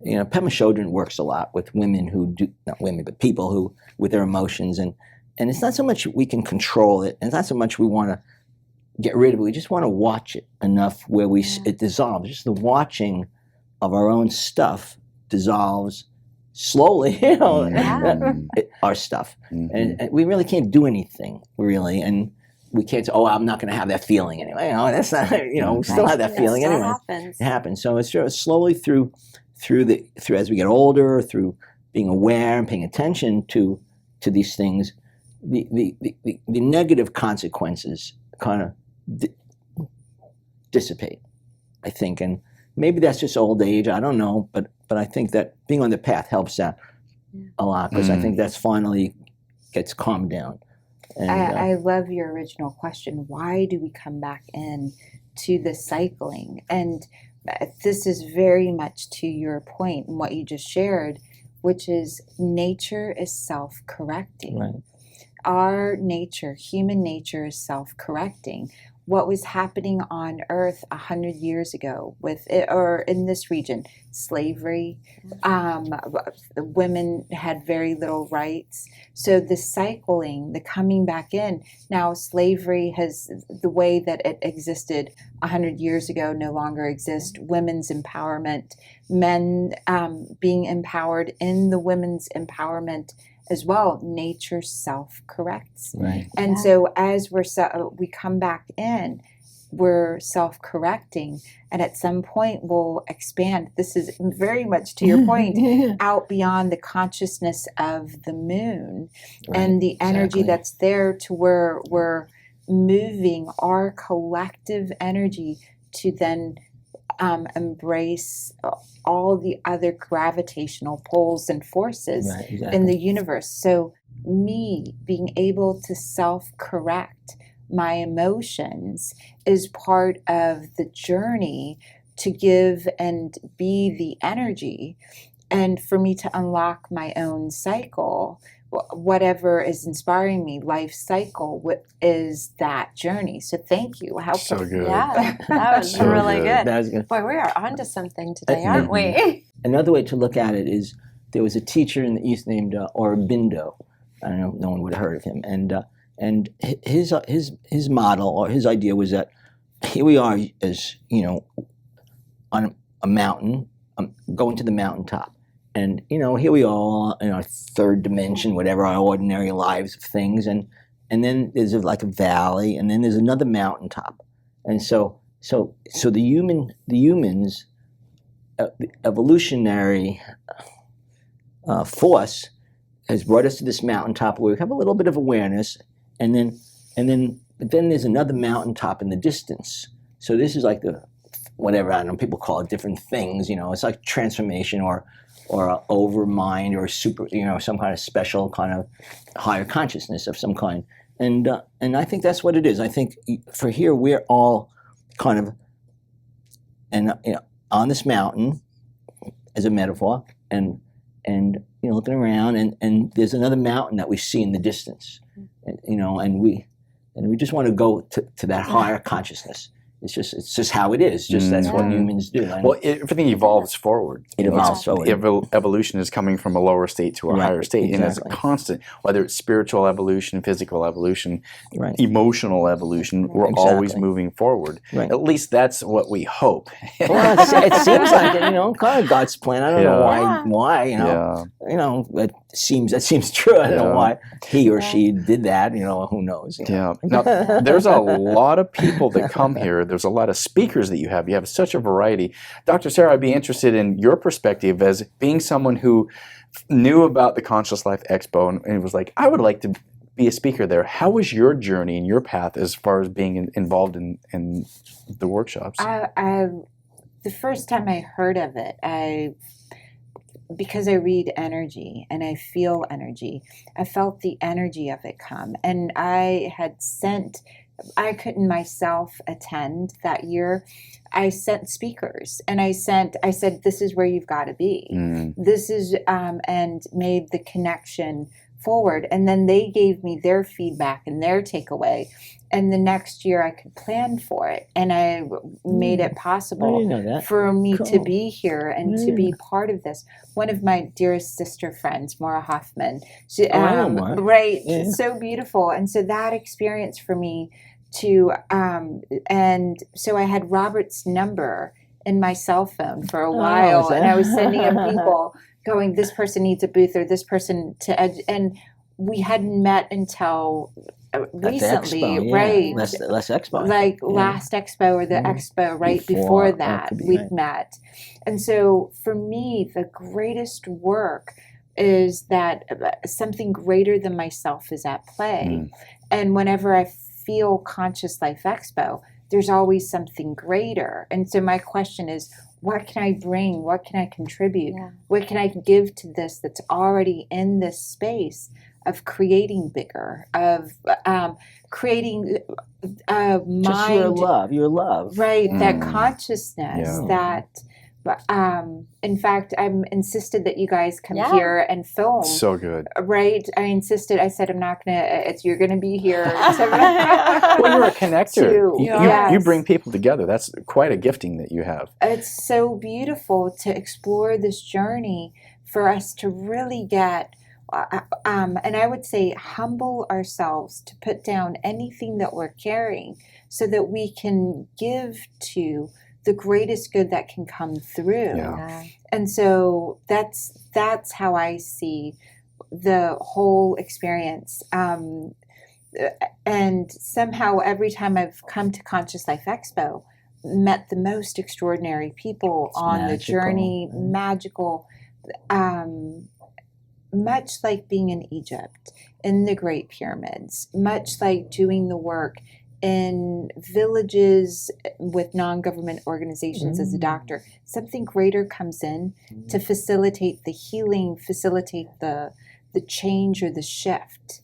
you know, Pema Chodron works a lot with women who do, not women, but people who with their emotions, and it's not so much we can control it, and it's not so much we want to get rid of it. We just want to watch it enough where it dissolves. Just the watching of our own stuff dissolves slowly, you know, our stuff. And we really can't do anything, really. And we can't say, oh, I'm not going to have that feeling anyway. You know, that's not, you know, we still have that feeling anyway. Happens. It happens. So it's just slowly through as we get older, through being aware and paying attention to these things, the negative consequences kind of dissipate, I think, and maybe that's just old age. I don't know, but I think that being on the path helps out a lot because I think that's finally gets calmed down. And, I love your original question. Why do we come back in to the cycling? And this is very much to your point and what you just shared, which is nature is self-correcting. Right. Our nature, human nature, is self-correcting. What was happening on Earth 100 years ago with it, or in this region, slavery, women had very little rights. So the cycling, the coming back in, now slavery has, the way that it existed 100 years ago no longer exists. Women's empowerment, men being empowered in the women's empowerment as well. Nature self-corrects. Right. And so as we come back in, we're self-correcting, and at some point we'll expand. This is very much to your point, out beyond the consciousness of the moon and the energy that's there to where we're moving our collective energy to then embrace all the other gravitational poles and forces in the universe. So me being able to self-correct my emotions is part of the journey to give and be the energy, and for me to unlock my own cycle, whatever is inspiring me, life cycle is that journey. So thank you. How So good. Yeah, that was So really good. That was good. Boy, we are onto something today, aren't we? Another way to look at it is there was a teacher in the East named Aurobindo. I don't know, no one would have heard of him. And his model or his idea was that here we are, as you know, on a mountain, going to the mountaintop, and you know, here we are in our third dimension, whatever our ordinary lives of things, and then there's like a valley, and then there's another mountaintop, and so the humans, the evolutionary force has brought us to this mountaintop where we have a little bit of awareness, and then there's another mountaintop in the distance. So this is like the whatever, I don't know, people call it different things, you know, it's like transformation or a overmind or super, some kind of special kind of higher consciousness of some kind. And I think that's what it is. I think for here we're all kind of on this mountain as a metaphor, and looking around, and there's another mountain that we see in the distance, and we just want to go to that higher consciousness. It's just how it is. That's what humans do. Well, everything evolves forward. It evolves forward. Evolution is coming from a lower state to a higher state, exactly. and it's a constant. Whether it's spiritual evolution, physical evolution, Right. emotional evolution, we're always moving forward. Right. At least that's what we hope. Well, it seems like it, kind of God's plan. I don't know why. That seems true. I don't know why he or she did that. Who knows? Yeah. Now, there's a lot of people that come here. There's a lot of speakers that you have. You have such a variety. Dr. Sarah, I'd be interested in your perspective as being someone who knew about the Conscious Life Expo and was like, I would like to be a speaker there. How was your journey and your path as far as being involved in the workshops? The first time I heard of it, because I read energy and I feel energy, I felt the energy of it come. And I couldn't myself attend that year. I sent speakers, and I said, this is where you've got to be. This is, and made the connection forward. And then they gave me their feedback and their takeaway. And the next year I could plan for it. And I made it possible for me to be here and to be part of this. One of my dearest sister friends, Maura Hoffman, she, so beautiful. And so that experience for me and so I had Robert's number in my cell phone for a while, and I was sending him people going, this person needs a booth or this person and we hadn't met until recently, Expo, right? Last Expo. Last Expo or the Expo before that we'd met. And so for me, the greatest work is that something greater than myself is at play. And whenever I feel Conscious Life Expo, there's always something greater. And so my question is, what can I bring? What can I contribute? What can I give to this that's already in this space of creating bigger, of creating a mind. Just your love. Right, that consciousness, that... in fact, I'm insisted that you guys come here and film. So good. Right? I insisted. I said, I'm not going to, you're going to be here. Well, you're a connector. You bring people together. That's quite a gifting that you have. It's so beautiful to explore this journey for us to really get, and I would say humble ourselves to put down anything that we're carrying so that we can give to the greatest good that can come through. And so that's how I see the whole experience. And somehow every time I've come to Conscious Life Expo, met the most extraordinary people on the journey, magical, much like being in Egypt, in the Great Pyramids, much like doing the work in villages with non-government organizations as a doctor. Something greater comes in to facilitate the healing, facilitate the change or the shift.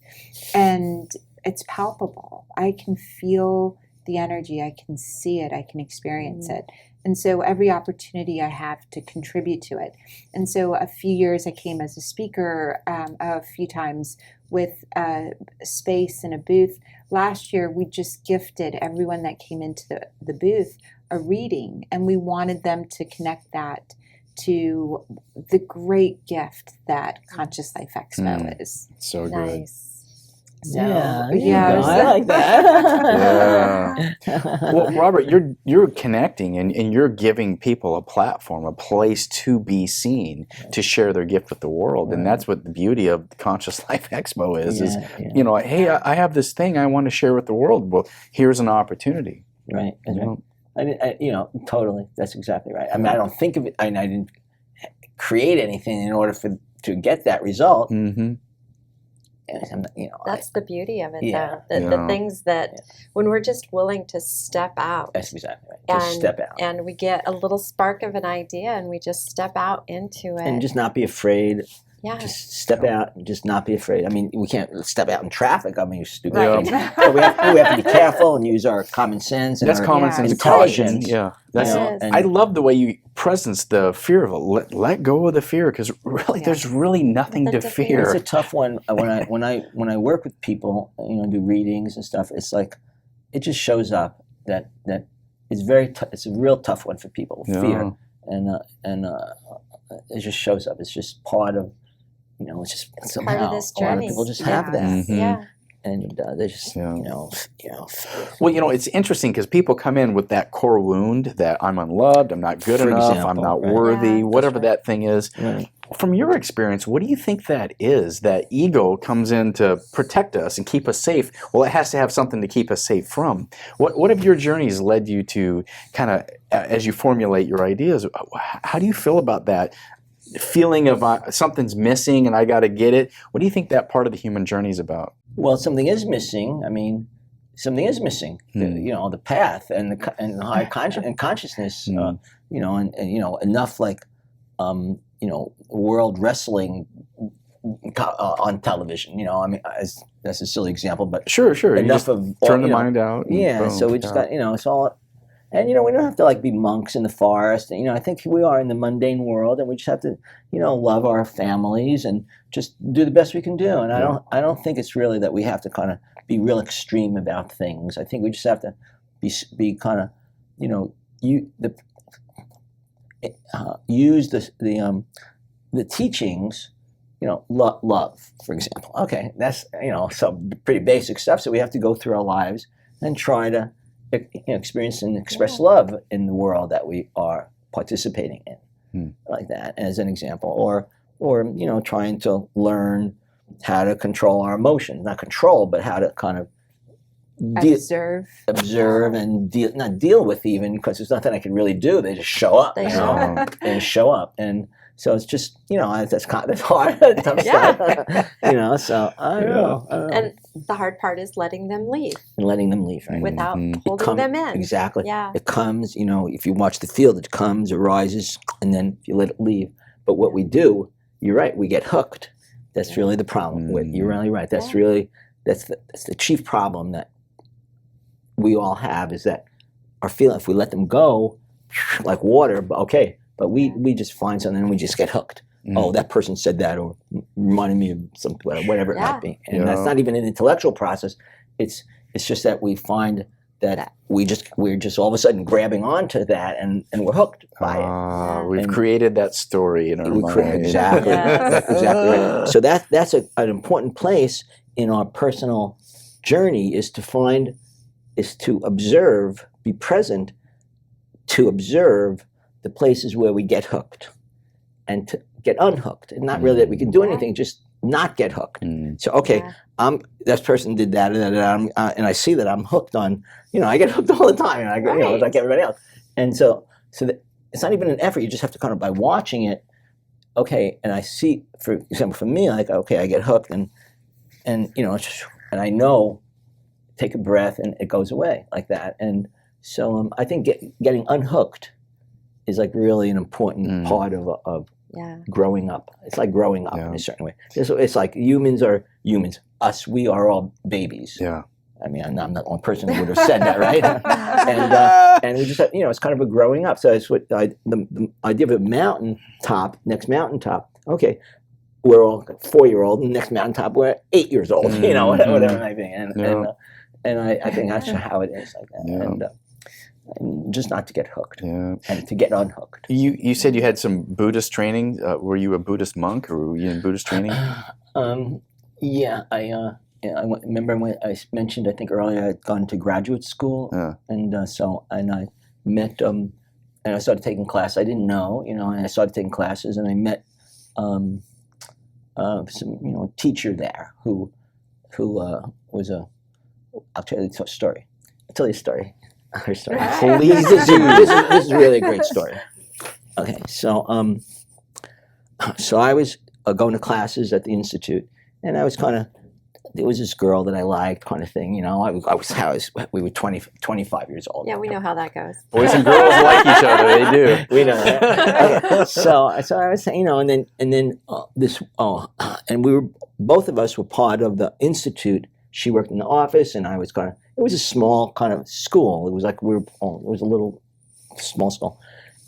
And it's palpable. I can feel the energy. I can see it. I can experience it. And so every opportunity I have to contribute to it. And so a few years I came as a speaker a few times with a space and a booth. Last year, we just gifted everyone that came into the booth a reading, and we wanted them to connect that to the great gift that Conscious Life Expo is. So good. So, I like that. Well, Robert, you're connecting and you're giving people a platform, a place to be seen, to share their gift with the world, and that's what the beauty of the Conscious Life Expo is. Hey, I have this thing I want to share with the world. Well, here's an opportunity. Right. Totally. That's exactly right. I mean, I don't think of it. I didn't create anything in order to get that result. That's the beauty of it, Yeah. though. The things that when we're just willing to step out. That's exactly right. Just step out. And we get a little spark of an idea and we just step out into it. And just not be afraid. Yeah. Just step out and just not be afraid. I mean, we can't step out in traffic. I mean, you're stupid. Right. So we have to be careful and use our common sense and That's our common sense. intelligence. Caution. Yeah. That's, Yes. and I love the way you presence the fear of it. Let go of the fear, because really, there's really nothing to Nothing to fear. it's a tough one. When I work with people, do readings and stuff. It's like it just shows up that it's it's a real tough one for people. Fear and it just shows up. It's just part of. It's just somehow part of this a lot of journey. people just have that, Mhm. Yeah. and they just Well, it's interesting because people come in with that core wound that I'm unloved, I'm not good For enough, I'm example, not right. worthy, Yeah, whatever that's that thing is. Right. From your experience, what do you think that is? That ego comes in to protect us and keep us safe. Well, it has to have something to keep us safe from. What have your journeys led you to kind of, as you formulate your ideas, how do you feel about that? Feeling of something's missing and I got to get it. What do you think that part of the human journey is about? Well, something is missing. I mean, something is missing. The path and the high consciousness. And enough like, world wrestling on television. I mean, that's a silly example, but Sure. You enough just of turn the mind out. and Yeah. boom, So we just got it's all. And we don't have to like be monks in the forest. I think we are in the mundane world, and we just have to, love our families and just do the best we can do. And I don't think it's really that we have to kind of be real extreme about things. I think we just have to be kind of, use the teachings. Love, for example. Okay, that's some pretty basic stuff. So we have to go through our lives and try to experience and express love in the world that we are participating in, like that as an example, or trying to learn how to control our emotions, not control, but how to kind of observe and not deal with, even because there's nothing I can really do. They just show up. They show up. And show up. And so it's just, that's hard, tough stuff. So I don't know. And the hard part is letting them leave And letting them leave, right? without holding them in. Exactly. Yeah. It comes, if you watch the field, it comes, it rises, and then you let it leave. But what we do, you're right, we get hooked. That's really the problem. You're really right. That's really, that's the chief problem that we all have, is that our feeling, if we let them go, like water, but we just find something and we just get hooked. Oh, that person said that, or reminded me of something, whatever it might be. And that's not even an intellectual process. It's just that we find that we're just all of a sudden grabbing onto that, and we're hooked by it. We've created that story in our mind. Exactly. Yes. Exactly right. So that's an important place in our personal journey, is to observe, be present, to observe the places where we get hooked, and to get unhooked. And not really that we can do anything, just not get hooked. So, this person did that, and I see that I'm hooked on, I get hooked all the time, and I go, like everybody else. And so that it's not even an effort. You just have to kind of, by watching it, and I see, for example, for me, like, I get hooked, and and I know, take a breath, and it goes away like that. And so I think getting unhooked is like really an important part of growing up. It's like growing up in a certain way. It's like humans are humans. Us, we are all babies. Yeah. I mean, I'm not the only person who would have said that, right? and we just have, it's kind of a growing up. So it's what the idea of a mountaintop, next mountaintop. Okay, we're all 4-year-old, and next mountaintop we're 8 years old. Whatever it might be. And I think that's how it is, like that. And just not to get hooked, and to get unhooked. You said you had some Buddhist training. Were you a Buddhist monk, or were you in Buddhist training? I remember when I mentioned, I think earlier, I'd gone to graduate school, and I met, and I started taking classes. I didn't know, and I started taking classes, and I met some teacher there who was I'll tell you the story. Her story. Please, this is really a great story. Okay, so I was going to classes at the institute, and I was kind of there was this girl that I liked, kind of thing. We were 25 years old. Yeah, we know how that goes. Boys and girls like each other. They do. We know that. Okay. So I was saying, and then both of us were part of the institute. She worked in the office, and I was it was a small kind of school. It was like it was a little small school,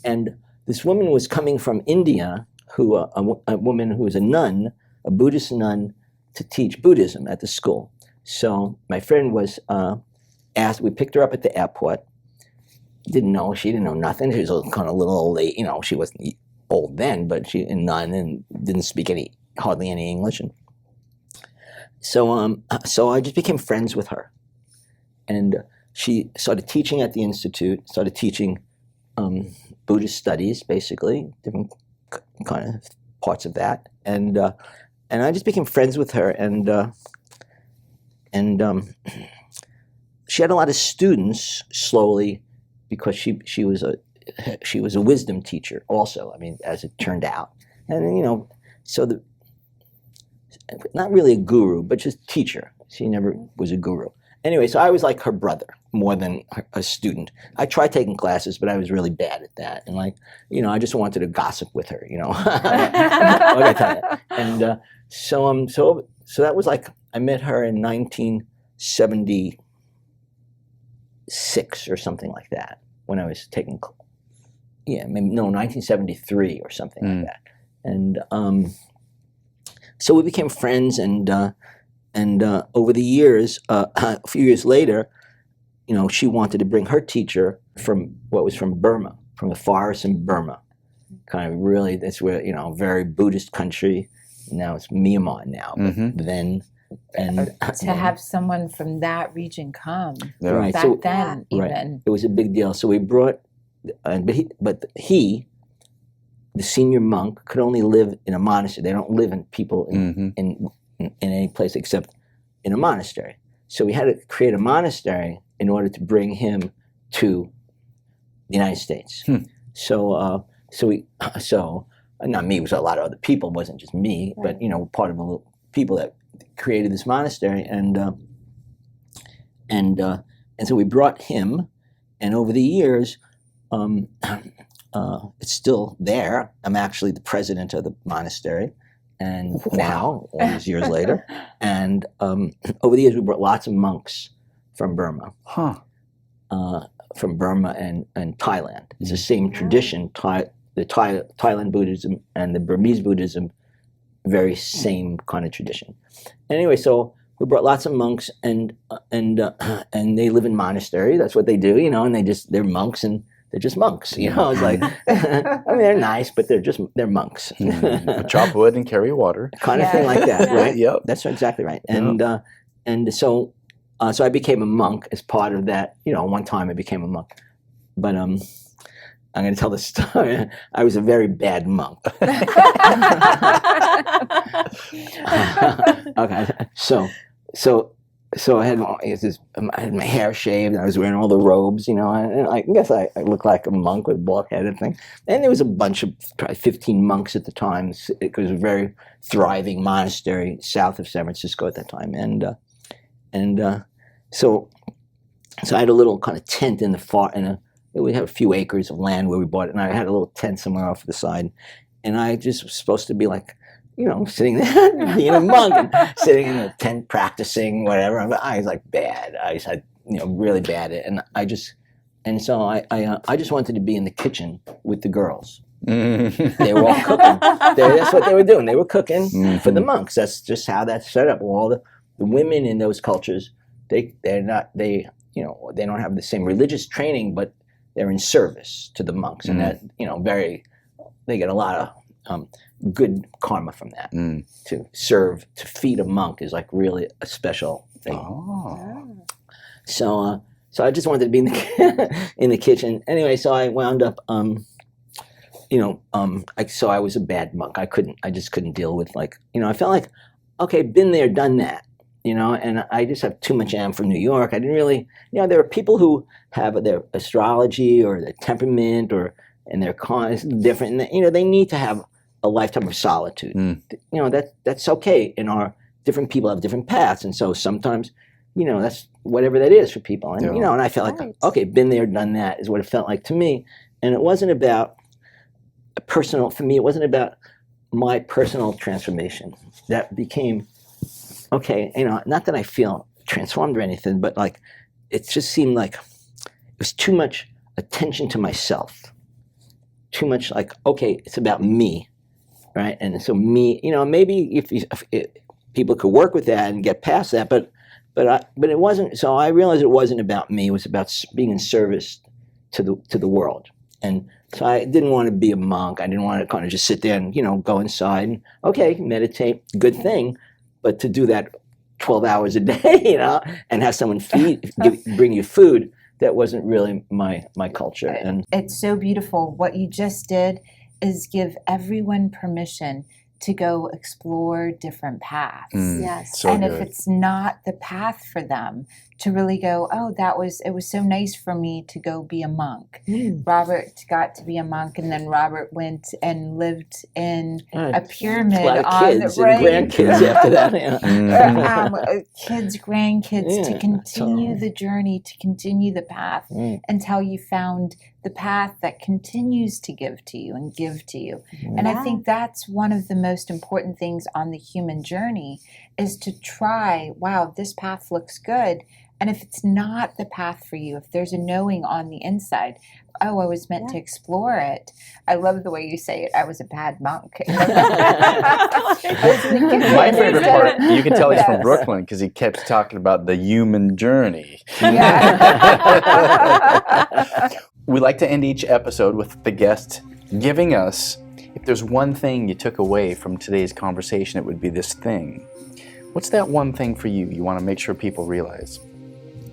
and this woman was coming from India, a woman who was a nun, a Buddhist nun, to teach Buddhism at the school. So my friend was asked. We picked her up at the airport. She didn't know nothing. She was a kind of little old lady. She wasn't old then, but she a nun and didn't speak hardly any English. And so I just became friends with her, and she started teaching at the institute. Started teaching Buddhist studies, basically different kind of parts of that, and I just became friends with her, and she had a lot of students slowly, because she was a wisdom teacher also. I mean, as it turned out, and not really a guru, but just teacher. She never was a guru. Anyway, so I was like her brother more than a student. I tried taking classes, but I was really bad at that. And I just wanted to gossip with her, And so that was I met her in 1976 or something like that, when I was taking, 1973 or something like that. And so we became friends, and over the years, a few years later, she wanted to bring her teacher from Burma, from the forest in Burma. Kind of really, that's where, very Buddhist country. Now it's Myanmar now, but then, and to have someone from that region come right. back then, even it was a big deal. So we brought, but he, the senior monk, could only live in a monastery. They don't live in in any place except in a monastery. So we had to create a monastery in order to bring him to the United States. So not me, it was a lot of other people. It wasn't just me, right. But part of the people that created this monastery, and so we brought him, and over the years, it's still there. I'm actually the president of the monastery, and now, all these years later, and over the years we brought lots of monks from Burma, from Burma and Thailand. It's the same tradition. The Thailand Buddhism and the Burmese Buddhism, very same kind of tradition. Anyway, so we brought lots of monks, and they live in monastery. That's what they do, and they're monks, and they're just monks, It's like, they're nice, but they're monks. Chop wood and carry water. Kind of thing like that, right? Yep. That's exactly right. And so I became a monk as part of that. One time I became a monk, but I'm going to tell the story. I was a very bad monk. Okay, so I had my hair shaved, and I was wearing all the robes, and I guess I looked like a monk with a bald head and thing. And there was a bunch of, probably 15 monks at the time. It was a very thriving monastery south of San Francisco at that time. So I had a little kind of tent in the we had a few acres of land where we bought it, and I had a little tent somewhere off to the side, and I just was supposed to be like, sitting there, being a monk, and sitting in a tent practicing, whatever. I was like bad. I was really bad at it, and so I just wanted to be in the kitchen with the girls. They were all cooking. That's what they were doing. They were cooking for the monks. That's just how that's set up. All the women in those cultures, they don't have the same religious training, but they're in service to the monks, and that they get a lot of good karma from that. To feed a monk is like really a special thing. So I just wanted to be in the kitchen. Anyway, so I wound up, so I was a bad monk. I just couldn't deal with I felt like, okay, been there, done that. And I just have too much. I'm from New York. I didn't really, there are people who have their astrology or their temperament and their is different. And, they need to have a lifetime of solitude. That's okay in our different people have different paths, and so sometimes, that's whatever that is for people. And and I felt like, okay, been there, done that is what it felt like to me. And it wasn't about for me, it wasn't about my personal transformation. That became, okay, not that I feel transformed or anything, but like, it just seemed like it was too much attention to myself. Too much like, okay, it's about me, right? And so me, maybe if people could work with that and get past that, but it wasn't. So I realized it wasn't about me. It was about being in service to the world. And so I didn't want to be a monk. I didn't want to kind of just sit there and go inside and meditate, good thing, but to do that 12 hours a day, and have someone bring you food, that wasn't really my culture. And it's so beautiful. What you just did is give everyone permission to go explore different paths. Yes. So and good. if it's not the path for them, to really go, oh, it was so nice for me to go be a monk. Robert got to be a monk, and then Robert went and lived in a pyramid a lot of on kids the and grandkids after that. Kids, grandkids, to continue the journey, to continue the path until you found the path that continues to give to you and give to you. And I think that's one of the most important things on the human journey, is to try, wow, this path looks good. And if it's not the path for you, if there's a knowing on the inside, oh, I was meant to explore it. I love the way you say it. I was a bad monk. My favorite part, you can tell he's from Brooklyn because he kept talking about the human journey. We like to end each episode with the guest giving us, if there's one thing you took away from today's conversation, it would be this thing. What's that one thing for you want to make sure people realize?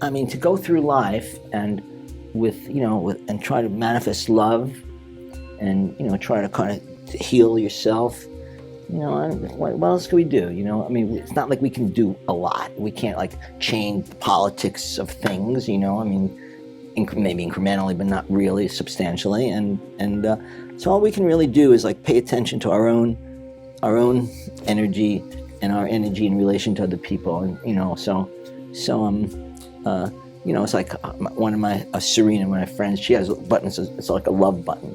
I mean, to go through life and and try to manifest love, and try to kind of heal yourself. What else can we do? I mean, it's not like we can do a lot. We can't like change the politics of things. I mean, maybe incrementally, but not really substantially. And so all we can really do is like pay attention to our own energy and our energy in relation to other people. And it's like one of Serena, one of my friends, she has a button, it's like a love button.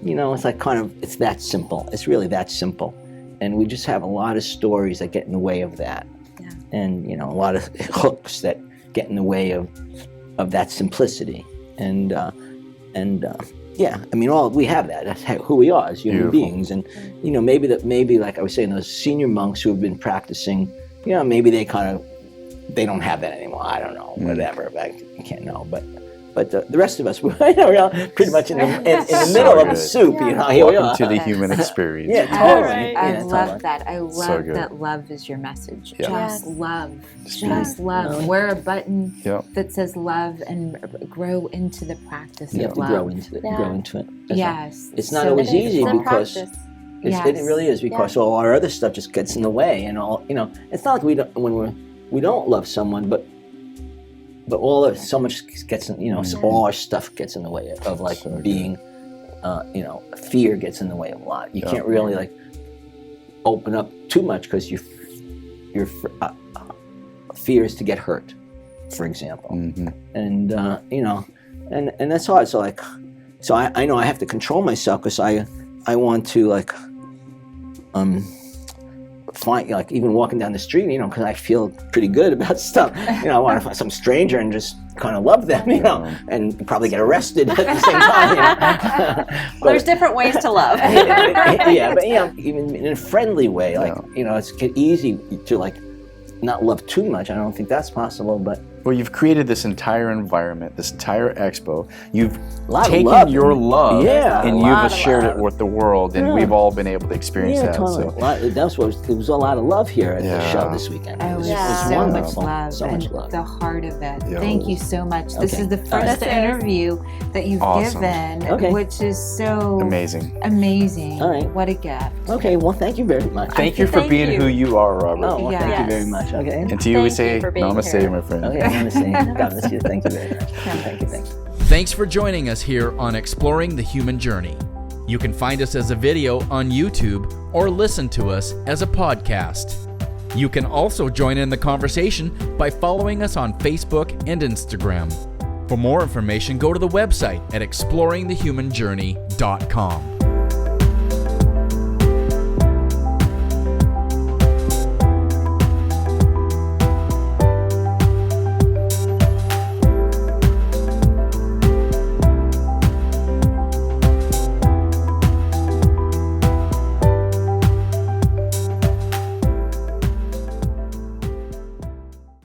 It's like it's that simple. It's really that simple. And we just have a lot of stories that get in the way of that. Yeah. And, a lot of hooks that get in the way of that simplicity. And I mean, we have that. That's who we are as human beings. And, maybe like I was saying, those senior monks who have been practicing, maybe they don't have that anymore. I don't know, whatever. I can't know, but the rest of us, we're pretty much in the middle of the soup. Here we are. Welcome to the human experience. Yeah, totally. I love that. I love that love is your message. Yeah. Just love. Just love. Wear a button that says love and grow into the practice of love. Grow into it. Grow into it. Yes. It's not always easy because practice. it really is, because all our other stuff just gets in the way, and all it's not like we don't love someone, but so much gets in, all our stuff gets in the way of like being, fear gets in the way of a lot. You can't really like open up too much because your fear is to get hurt, for example. And and that's hard. So I know I have to control myself because I want to like find, like, even walking down the street, because I feel pretty good about stuff. I want to find some stranger and just kind of love them, and probably get arrested at the same time. Well, there's different ways to love. But even in a friendly way, like it's easy to like not love too much. I don't think that's possible, but. Well, you've created this entire environment, this entire expo. You've taken your love and you've shared it with the world, and we've all been able to experience that. Totally. So. It was a lot of love here at the show this weekend. It was so much love. So much love. The heart of it. Yeah. Thank you so much. This is the first interview that you've given, which is so amazing. All right. What a gift. Okay, well, thank you very much. Thank you for being who you are, Robert. Oh, well, thank you very much. Okay. And to you, we say namaste, my friend. Okay, namaste. God bless you. Thank you very much. Thank you. Thanks for joining us here on Exploring the Human Journey. You can find us as a video on YouTube or listen to us as a podcast. You can also join in the conversation by following us on Facebook and Instagram. For more information, go to the website at exploringthehumanjourney.com.